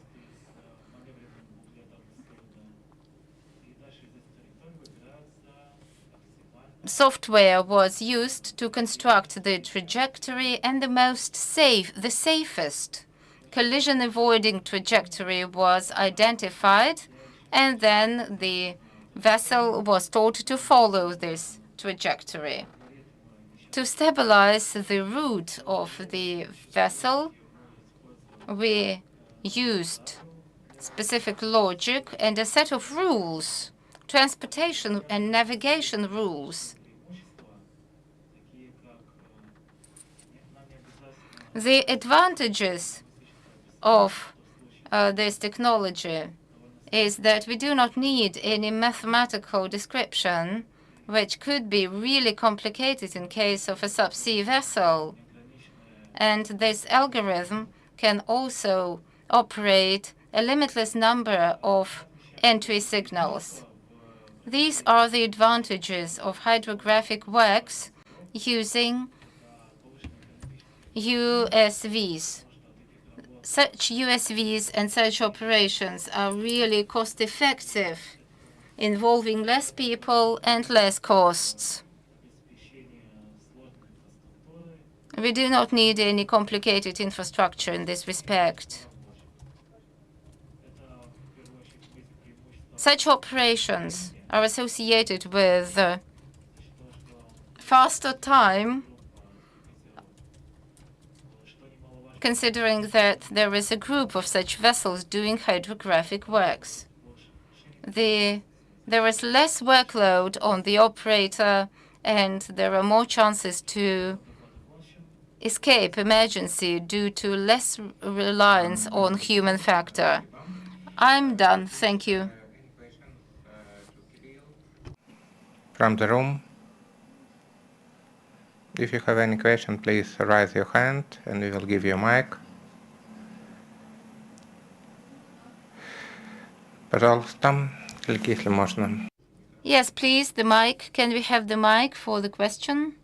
software was used to construct the trajectory, and the safest collision-avoiding trajectory was identified, and then the vessel was told to follow this trajectory. To stabilize the route of the vessel, we used specific logic and a set of rules, transportation and navigation rules. The advantages of this technology is that we do not need any mathematical description, which could be really complicated in case of a subsea vessel. And this algorithm can also operate a limitless number of entry signals. These are the advantages of hydrographic works using USVs. Such USVs and such operations are really cost-effective, involving less people and less costs. We do not need any complicated infrastructure in this respect. Such operations are associated with faster time, considering that there is a group of such vessels doing hydrographic works. There is less workload on the operator, and there are more chances to escape emergency due to less reliance on human factor. I'm done. Thank you. From the room? If you have any question, please raise your hand and we will give you a mic. Пожалуйста, клик, если можно. Yes, please, the mic. Can we have the mic for the question?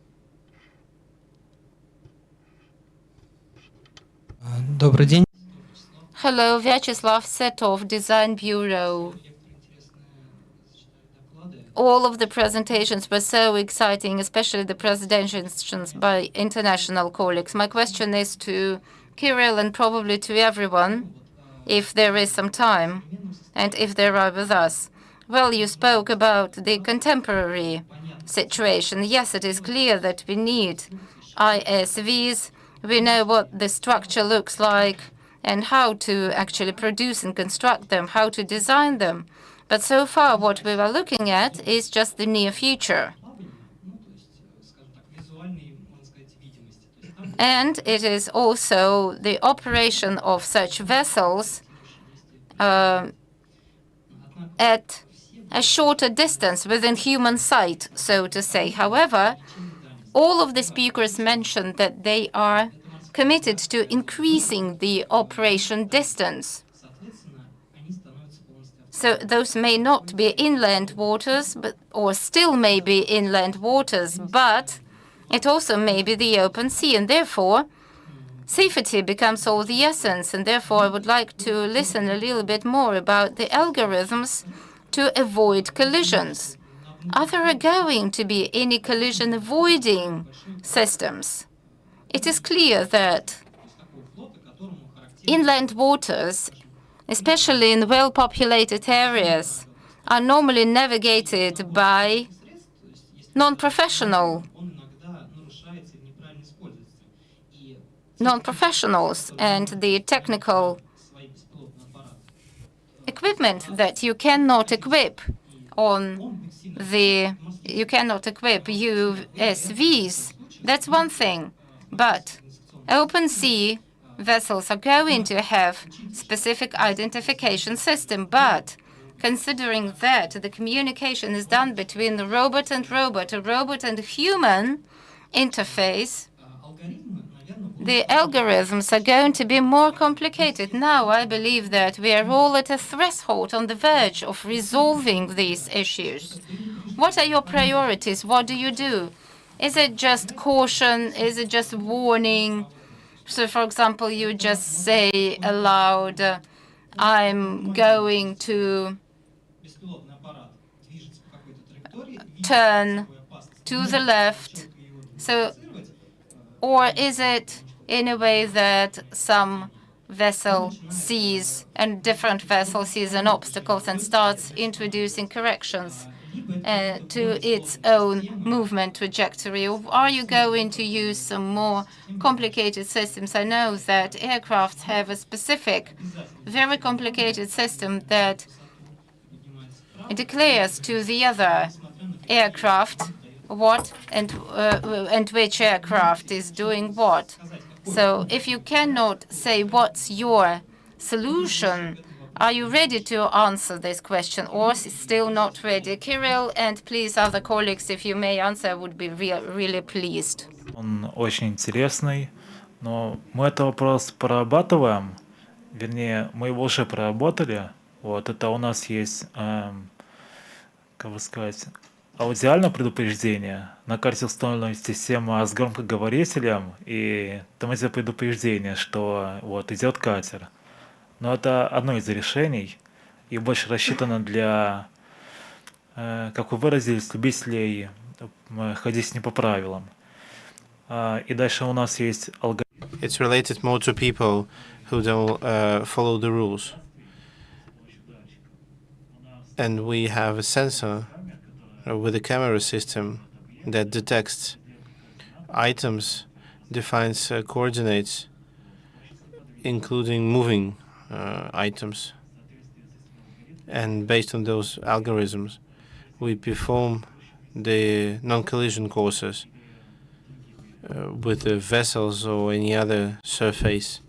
Добрый день. Hello, Vyacheslav Setov, Design Bureau. All of the presentations were so exciting, especially the presentations by international colleagues. My question is to Kirill and probably to everyone, if there is some time, and if they are with us. Well, you spoke about the contemporary situation. Yes, it is clear that we need ISVs. We know what the structure looks like and how to actually produce and construct them, how to design them. But so far, what we were looking at is just the near future. And it is also the operation of such vessels at a shorter distance within human sight, so to say. However, all of the speakers mentioned that they are committed to increasing the operation distance. So those may not be inland waters, or still may be inland waters, but it also may be the open sea, and therefore safety becomes all the essence. And therefore I would like to listen a little bit more about the algorithms to avoid collisions. Are there going to be any collision avoiding systems? It is clear that inland waters, especially in well-populated areas, are normally navigated by non-professionals, and the technical equipment that you cannot equip USVs. That's one thing, but open sea vessels are going to have specific identification system. But considering that the communication is done between the robot and robot, a robot and a human, interface, the algorithms are going to be more complicated. Now, I believe that we are all at a threshold on the verge of resolving these issues. What are your priorities? What do you do? Is it just caution? Is it just warning? So, for example, you just say aloud, I'm going to turn to the left. So, or is it in a way that some vessel sees and different vessel sees an obstacle and starts introducing corrections to its own movement trajectory? Or are you going to use some more complicated systems? I know that aircrafts have a specific, very complicated system that declares to the other aircraft what and which aircraft is doing what. So if you cannot say what's your solution, are you ready to answer this question or still not ready? Kirill, and please other colleagues, if you may answer, I would be really pleased. Он очень интересный, но мы этот вопрос прорабатываем, вернее, мы его уже проработали. Вот это у нас есть, как бы сказать, аудиальное предупреждение. На карте установлена система с громкоговорителем, и там есть предупреждение, что вот идет катер. Но это одно из решений, и больше рассчитано для, как вы выразились, любителей ходить не по правилам. И дальше у нас есть алгоритм. It's related more to people who don't follow the rules. And we have a sensor with a camera system that detects items, defines coordinates, including moving items. And based on those algorithms, we perform the non-collision courses with the vessels or any other surface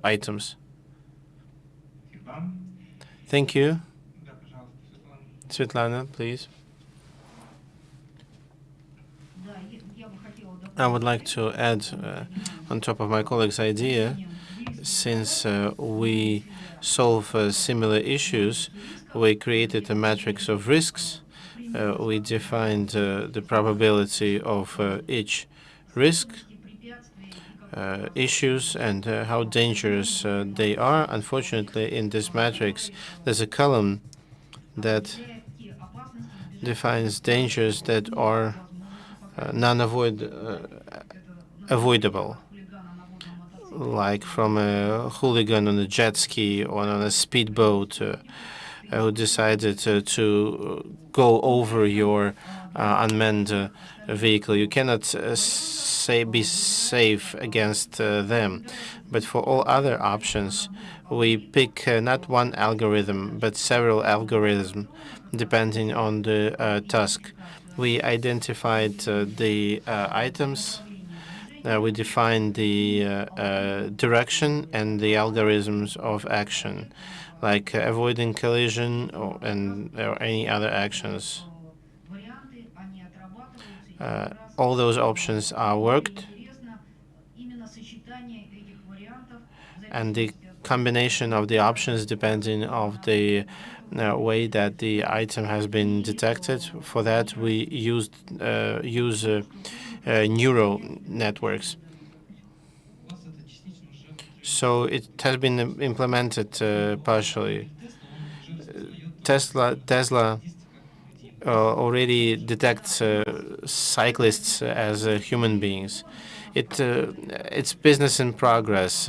items. Thank you. Svetlana, please. I would like to add on top of my colleague's idea, since we solve similar issues, we created a matrix of risks. We defined the probability of each risk, issues, and how dangerous they are. Unfortunately, in this matrix, there's a column that defines dangers that are avoidable, like from a hooligan on a jet ski or on a speedboat who decided to go over your unmanned vehicle. You cannot be safe against them. But for all other options, we pick not one algorithm, but several algorithms, depending on the task. We identified the items. We defined the direction and the algorithms of action, like avoiding collision or any other actions. All those options are worked, and the combination of the options depending on the way that the item has been detected. For that, we use neural networks. So it has been implemented partially. Tesla already detects cyclists as human beings. It's business in progress,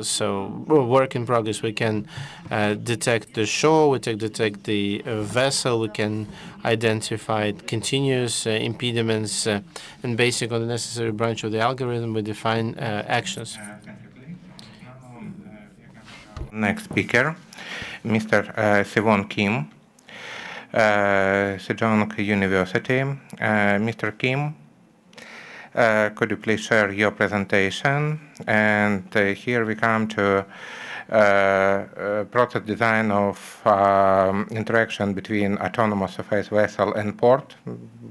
so work in progress. We can detect the shore, we can detect the vessel, we can identify continuous impediments, and based on the necessary branch of the algorithm, we define actions. Next speaker, Mr. Sewon Kim, Sejong University. Mr. Kim, could you please share your presentation? And here we come to process design of interaction between autonomous surface vessel and port.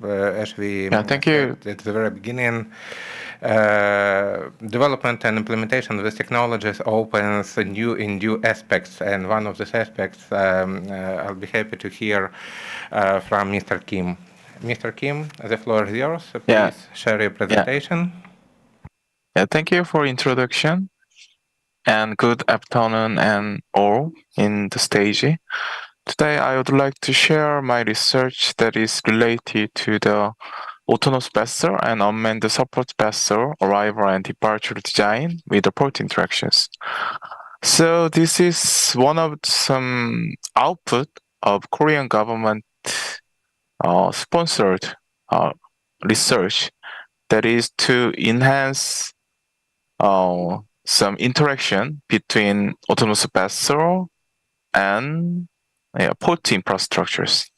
As we thank you. said at the very beginning, development and implementation of these technologies opens new aspects, and one of these aspects I'll be happy to hear from Mr. Kim. Mr. Kim, the floor is yours. Please share your presentation. Thank you for introduction, and good afternoon and all in the stage. Today I would like to share my research that is related to the autonomous vessel and unmanned support vessel arrival and departure design with the port interactions. So this is one of some output of Korean government sponsored research that is to enhance some interaction between autonomous vessel and port infrastructures.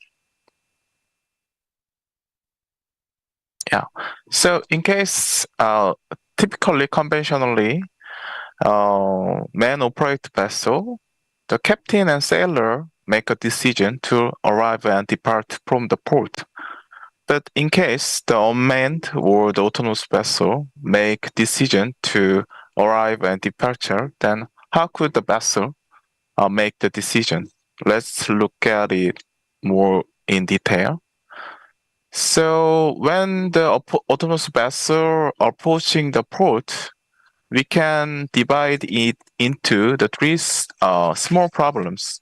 So in case typically conventionally man-operate vessel, the captain and sailor make a decision to arrive and depart from the port. But in case the unmanned or the autonomous vessel make decision to arrive and departure, then how could the vessel make the decision? Let's look at it more in detail. So when the autonomous vessel approaching the port, we can divide it into the three small problems.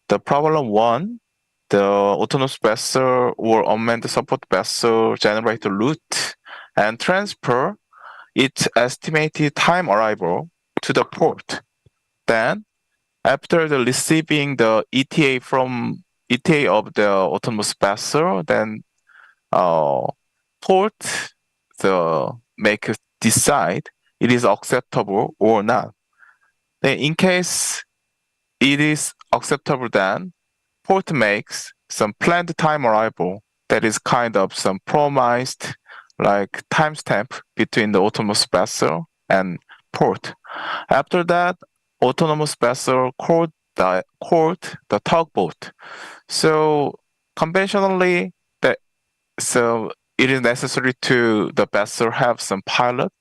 The problem one, the autonomous vessel or unmanned support vessel generate a route and transfer its estimated time arrival to the port. Then, after the receiving the ETA of the autonomous vessel, then port make decide it is acceptable or not. Then in case it is acceptable, then port makes some planned time arrival that is kind of some promised like timestamp between the autonomous vessel and port. After that, autonomous vessel called the tugboat. So conventionally, so it is necessary to the vessel have some pilot,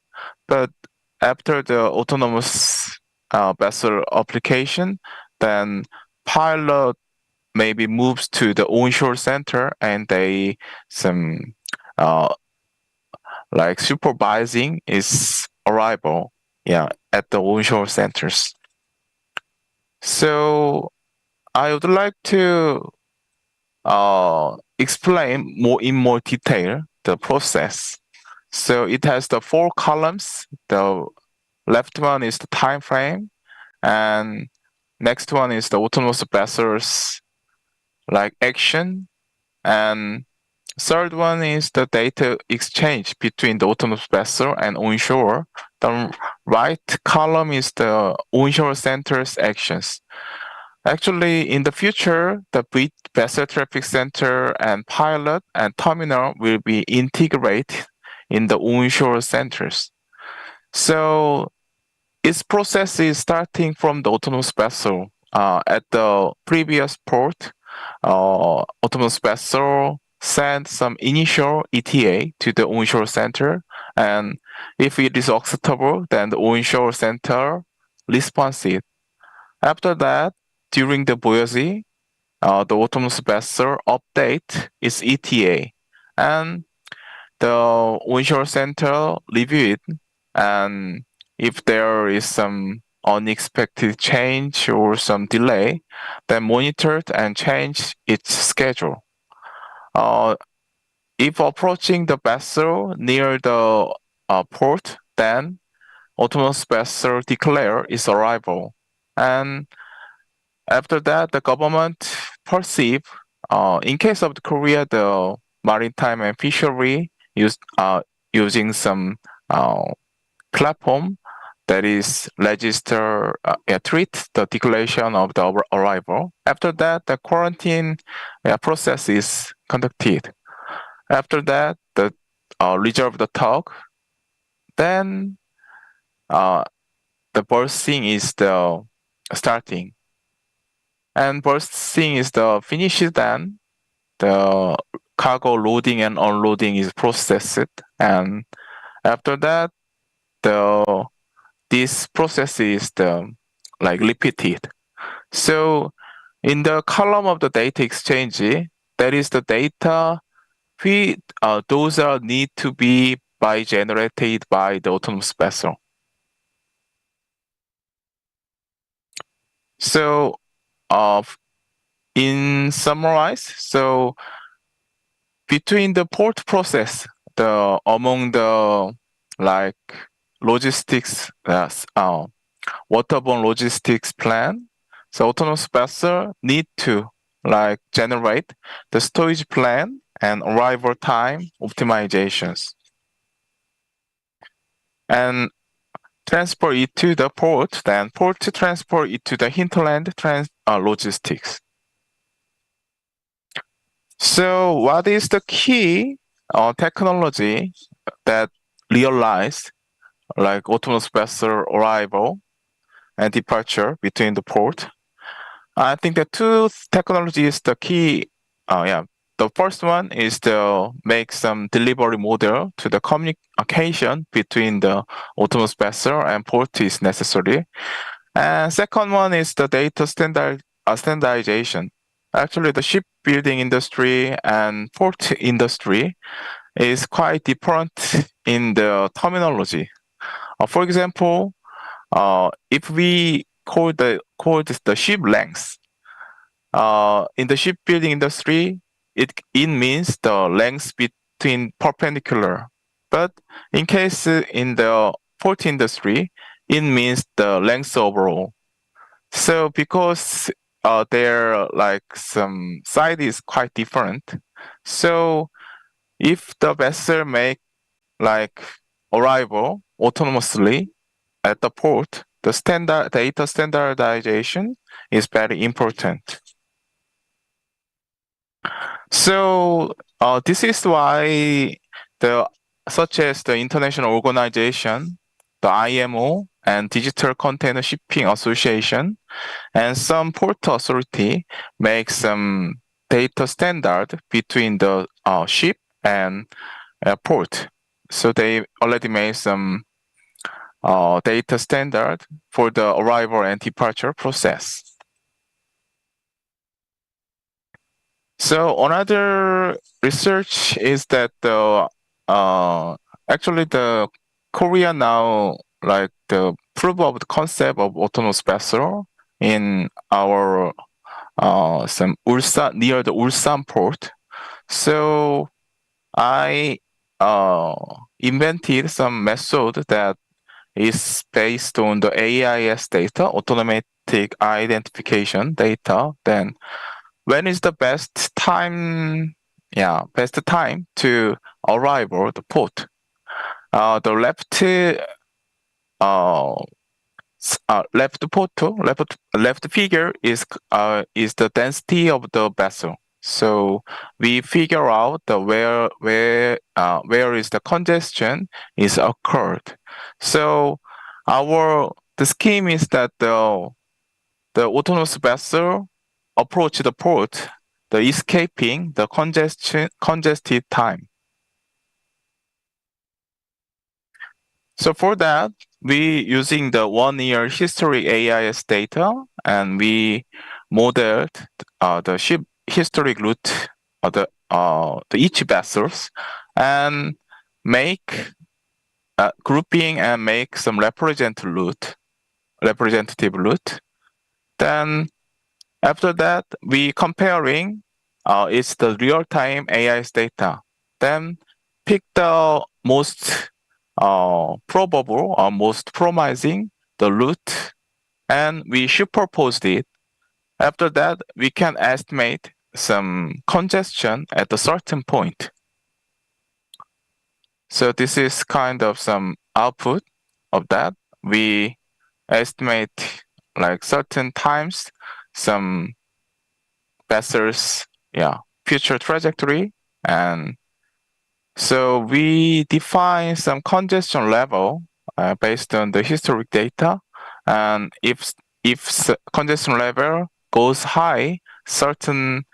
but after the autonomous vessel application, then pilot maybe moves to the onshore center and they some like supervising its arrival at the onshore centers. So I would like to explain in more detail the process. So it has the 4 columns. The left one is the time frame, and next one is the autonomous vessel's like action, and third one is the data exchange between the autonomous vessel and onshore. The right column is the onshore center's actions. Actually, in the future, the vessel traffic center and pilot and terminal will be integrated in the onshore centers. So its process is starting from the autonomous vessel. At the previous port, autonomous vessel send some initial ETA to the onshore center, and if it is acceptable, then the onshore center responds it. After that, during the buoyancy, the autonomous vessel update its ETA, and the onshore center review it, and if there is some unexpected change or some delay, then monitor it and change its schedule. If approaching the vessel near the port, then autonomous vessel declare its arrival. And after that, the government perceive, in case of Korea, the maritime and fishery using some platform that is register, treat the declaration of the arrival. After that, the quarantine process is conducted. After that, the reserve the tug. Then the birthing is the starting. And first thing is the finish, then the cargo loading and unloading is processed, and after that this process is repeated. So in the column of the data exchange, that is the data those are need to be generated by the autonomous vessel. So in summarize, so between the port process, among the logistics, waterborne logistics plan, so autonomous vessel need to generate the storage plan and arrival time optimizations, and transport it to the port, then port to transport it to the hinterland logistics. So what is the key technology that realize autonomous vessel arrival and departure between the port? I think the two technologies the key. The first one is to make some delivery model to the communication between the autonomous vessel and port is necessary. And second one is the data standardization. Actually, the shipbuilding industry and port industry is quite different in the terminology. For example, if we call the ship length, in the shipbuilding industry, it means the length between perpendicular. But in case in the port industry, it means the length overall. So because their some side is quite different. So if the vessel make arrival autonomously at the port, the standard data standardization is very important. So this is why such as the International Organization, the IMO, and Digital Container Shipping Association, and some port authority make some data standard between the ship and port. So they already made some data standard for the arrival and departure process. So another research is that actually the Korea now the proof of the concept of autonomous vessel in our some Ulsan near the Ulsan port. So I invented some method that is based on the AIS data, automatic identification data. Then when is the best time? Best time to arrive at the port. The left figure is the density of the vessel. So we figure out where is the congestion is occurred. So the scheme is that the autonomous vessel approach the port, the escaping the congested time. So for that, we using the 1 year history AIS data, and we modeled the ship historic route of the each vessels, and make grouping and make some representative route. Then after that, we comparing it's the real-time AIS data. Then pick the most probable or most promising the route, and we superposed it. After that, we can estimate some congestion at a certain point. So this is kind of some output of that. We estimate certain times some vessels future trajectory, and so we define some congestion level based on the historic data, and if if congestion level goes high, certain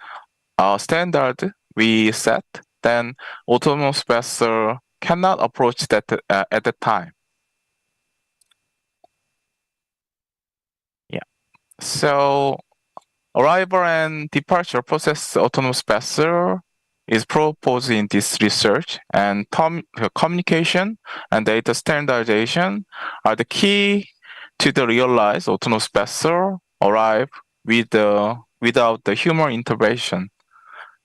standard we set, then autonomous vessel cannot approach that at the time. Yeah. So arrival and departure process autonomous vessel is proposed in this research, and communication and data standardization are the key to the realized autonomous vessel arrive without the human intervention.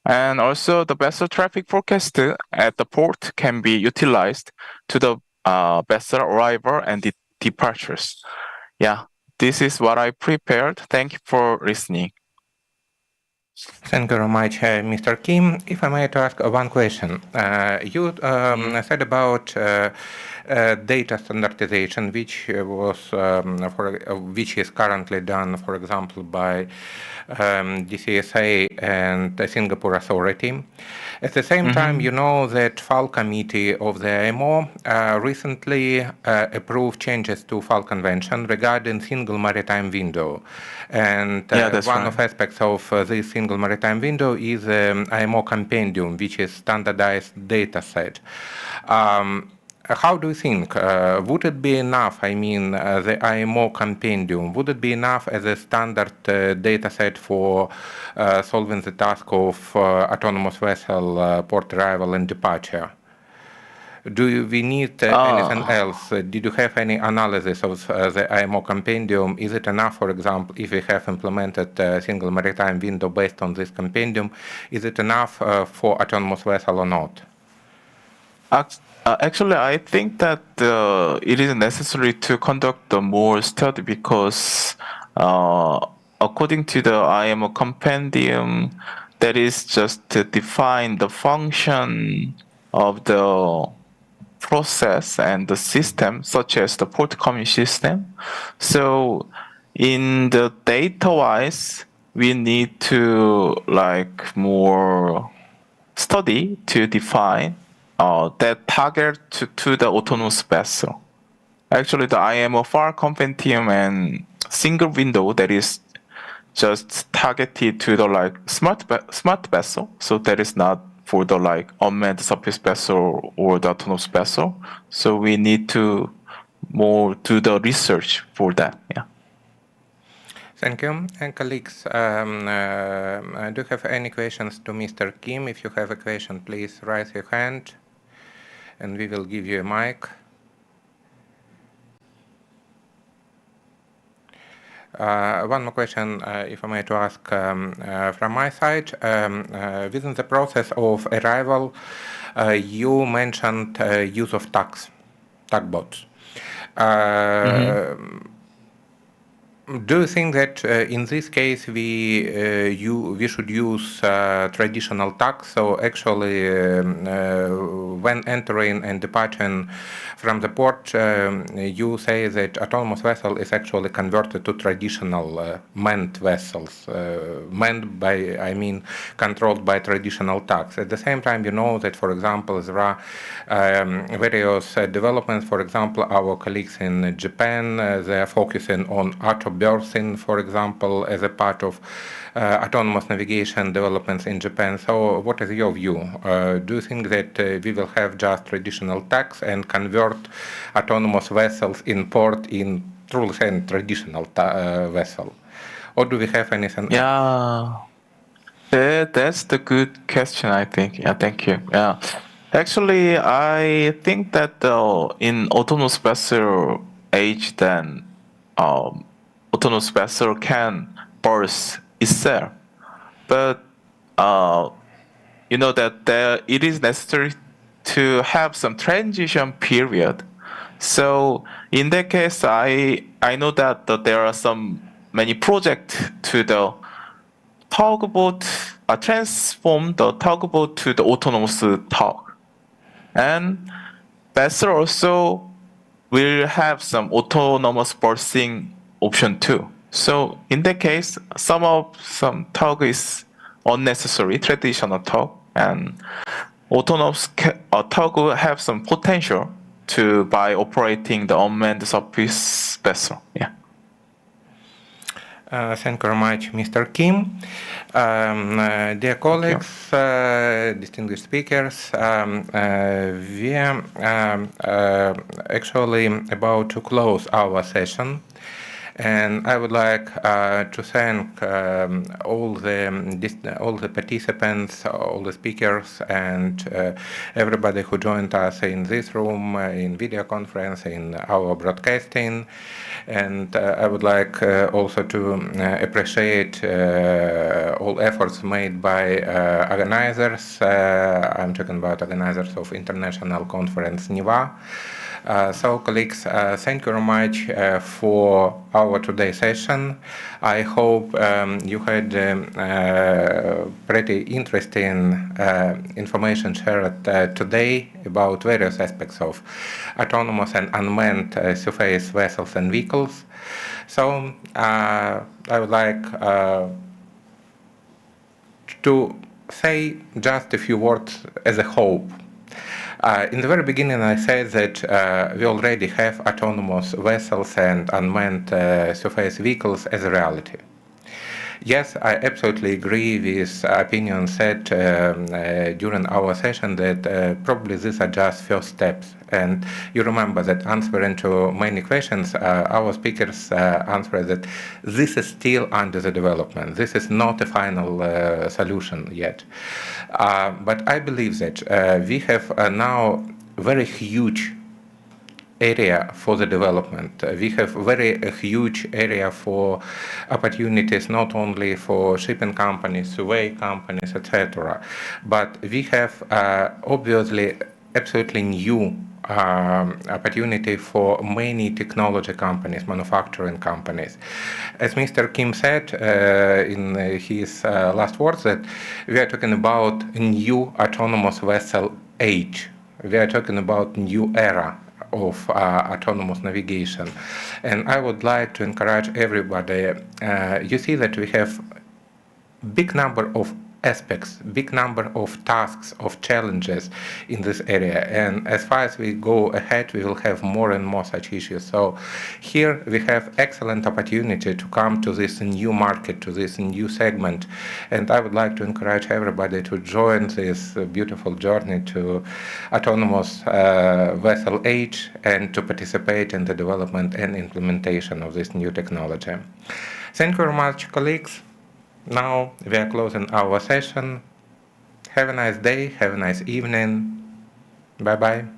And also the vessel traffic forecast at the port can be utilized to the vessel arrival and departures. Yeah, this is what I prepared. Thank you for listening. Thank you very much, Mr. Kim. If I may to ask one question. You said about data standardization, which which is currently done, for example, by DCSA and the Singapore Authority. At the same time, you know that FAL committee of the IMO recently approved changes to FAL convention regarding single maritime window. And one of aspects of this single maritime window is IMO compendium, which is standardized data set. How do you think, would it be enough, I mean, the IMO compendium, would it be enough as a standard data set for solving the task of autonomous vessel port arrival and departure? Do we need anything else? Did you have any analysis of the IMO compendium? Is it enough, for example, if we have implemented a single maritime window based on this compendium, is it enough for autonomous vessel or not? Actually, I think that it is necessary to conduct more study because according to the IMO compendium, that is just to define the function of the process and the system, such as the port commune system. So in the data-wise, we need to more study to define that target to the autonomous vessel. Actually, the IMO FAR compendium and single window that is just targeted to the smart vessel, so that is not for the unmanned surface vessel or the autonomous vessel. So we need to more do the research for that. Yeah. Thank you. And colleagues, do you have any questions to Mr. Kim? If you have a question, please raise your hand and we will give you a mic. One more question, if I may to ask from my side. Within the process of arrival, you mentioned use of tugboats. Do you think that in this case we should use traditional tugs? So actually, when entering and departing from the port, you say that autonomous vessel is actually converted to traditional manned vessels, manned by, I mean, controlled by traditional tugs. At the same time, you know that, for example, there are various developments. For example, our colleagues in Japan, they are focusing on auto-berthing, for example, as a part of autonomous navigation developments in Japan. So what is your view? Do you think that we will have just traditional tugs and convert autonomous vessels in port in truly traditional vessel? Or do we have anything? Yeah, that's the good question, I think. Yeah, thank you. Yeah. Actually, I think that in autonomous vessel age, then autonomous vessel can berth itself, but you know that it is necessary to have some transition period. So in that case, I know that there are many projects to the tugboat, transform the tugboat to the autonomous tug. And vessel also will have some autonomous berthing option too. So in that case, some tug is unnecessary, traditional tug, and autonomous tug will have some potential by operating the unmanned surface vessel. Yeah. Thank you very much, Mr. Kim. Dear colleagues, distinguished speakers, we are actually about to close our session. And I would like to thank all the participants, all the speakers, and everybody who joined us in this room, in video conference, in our broadcasting. And I would like also to appreciate all efforts made by organizers. I'm talking about organizers of International Conference NIVA. So, colleagues, thank you very much for our today's session. I hope you had pretty interesting information shared today about various aspects of autonomous and unmanned surface vessels and vehicles. So, I would like to say just a few words as a hope. In the very beginning, I said that we already have autonomous vessels and unmanned surface vehicles as a reality. Yes, I absolutely agree with opinions said during our session that probably these are just first steps. And you remember that answering to many questions, our speakers answered that this is still under the development. This is not a final solution yet. But I believe that we have now very huge area for the development. We have very huge area for opportunities, not only for shipping companies, survey companies, etc. But we have obviously absolutely new opportunity for many technology companies, manufacturing companies. As Mr. Kim said in his last words, that we are talking about a new autonomous vessel age. We are talking about new era of autonomous navigation. And I would like to encourage everybody. You see that we have big number of aspects, big number of tasks, of challenges in this area. And as far as we go ahead, we will have more and more such issues. So here we have excellent opportunity to come to this new market, to this new segment. And I would like to encourage everybody to join this beautiful journey to autonomous vessel age and to participate in the development and implementation of this new technology. Thank you very much, colleagues. Now we are closing our session. Have a nice day, have a nice evening. Bye-bye.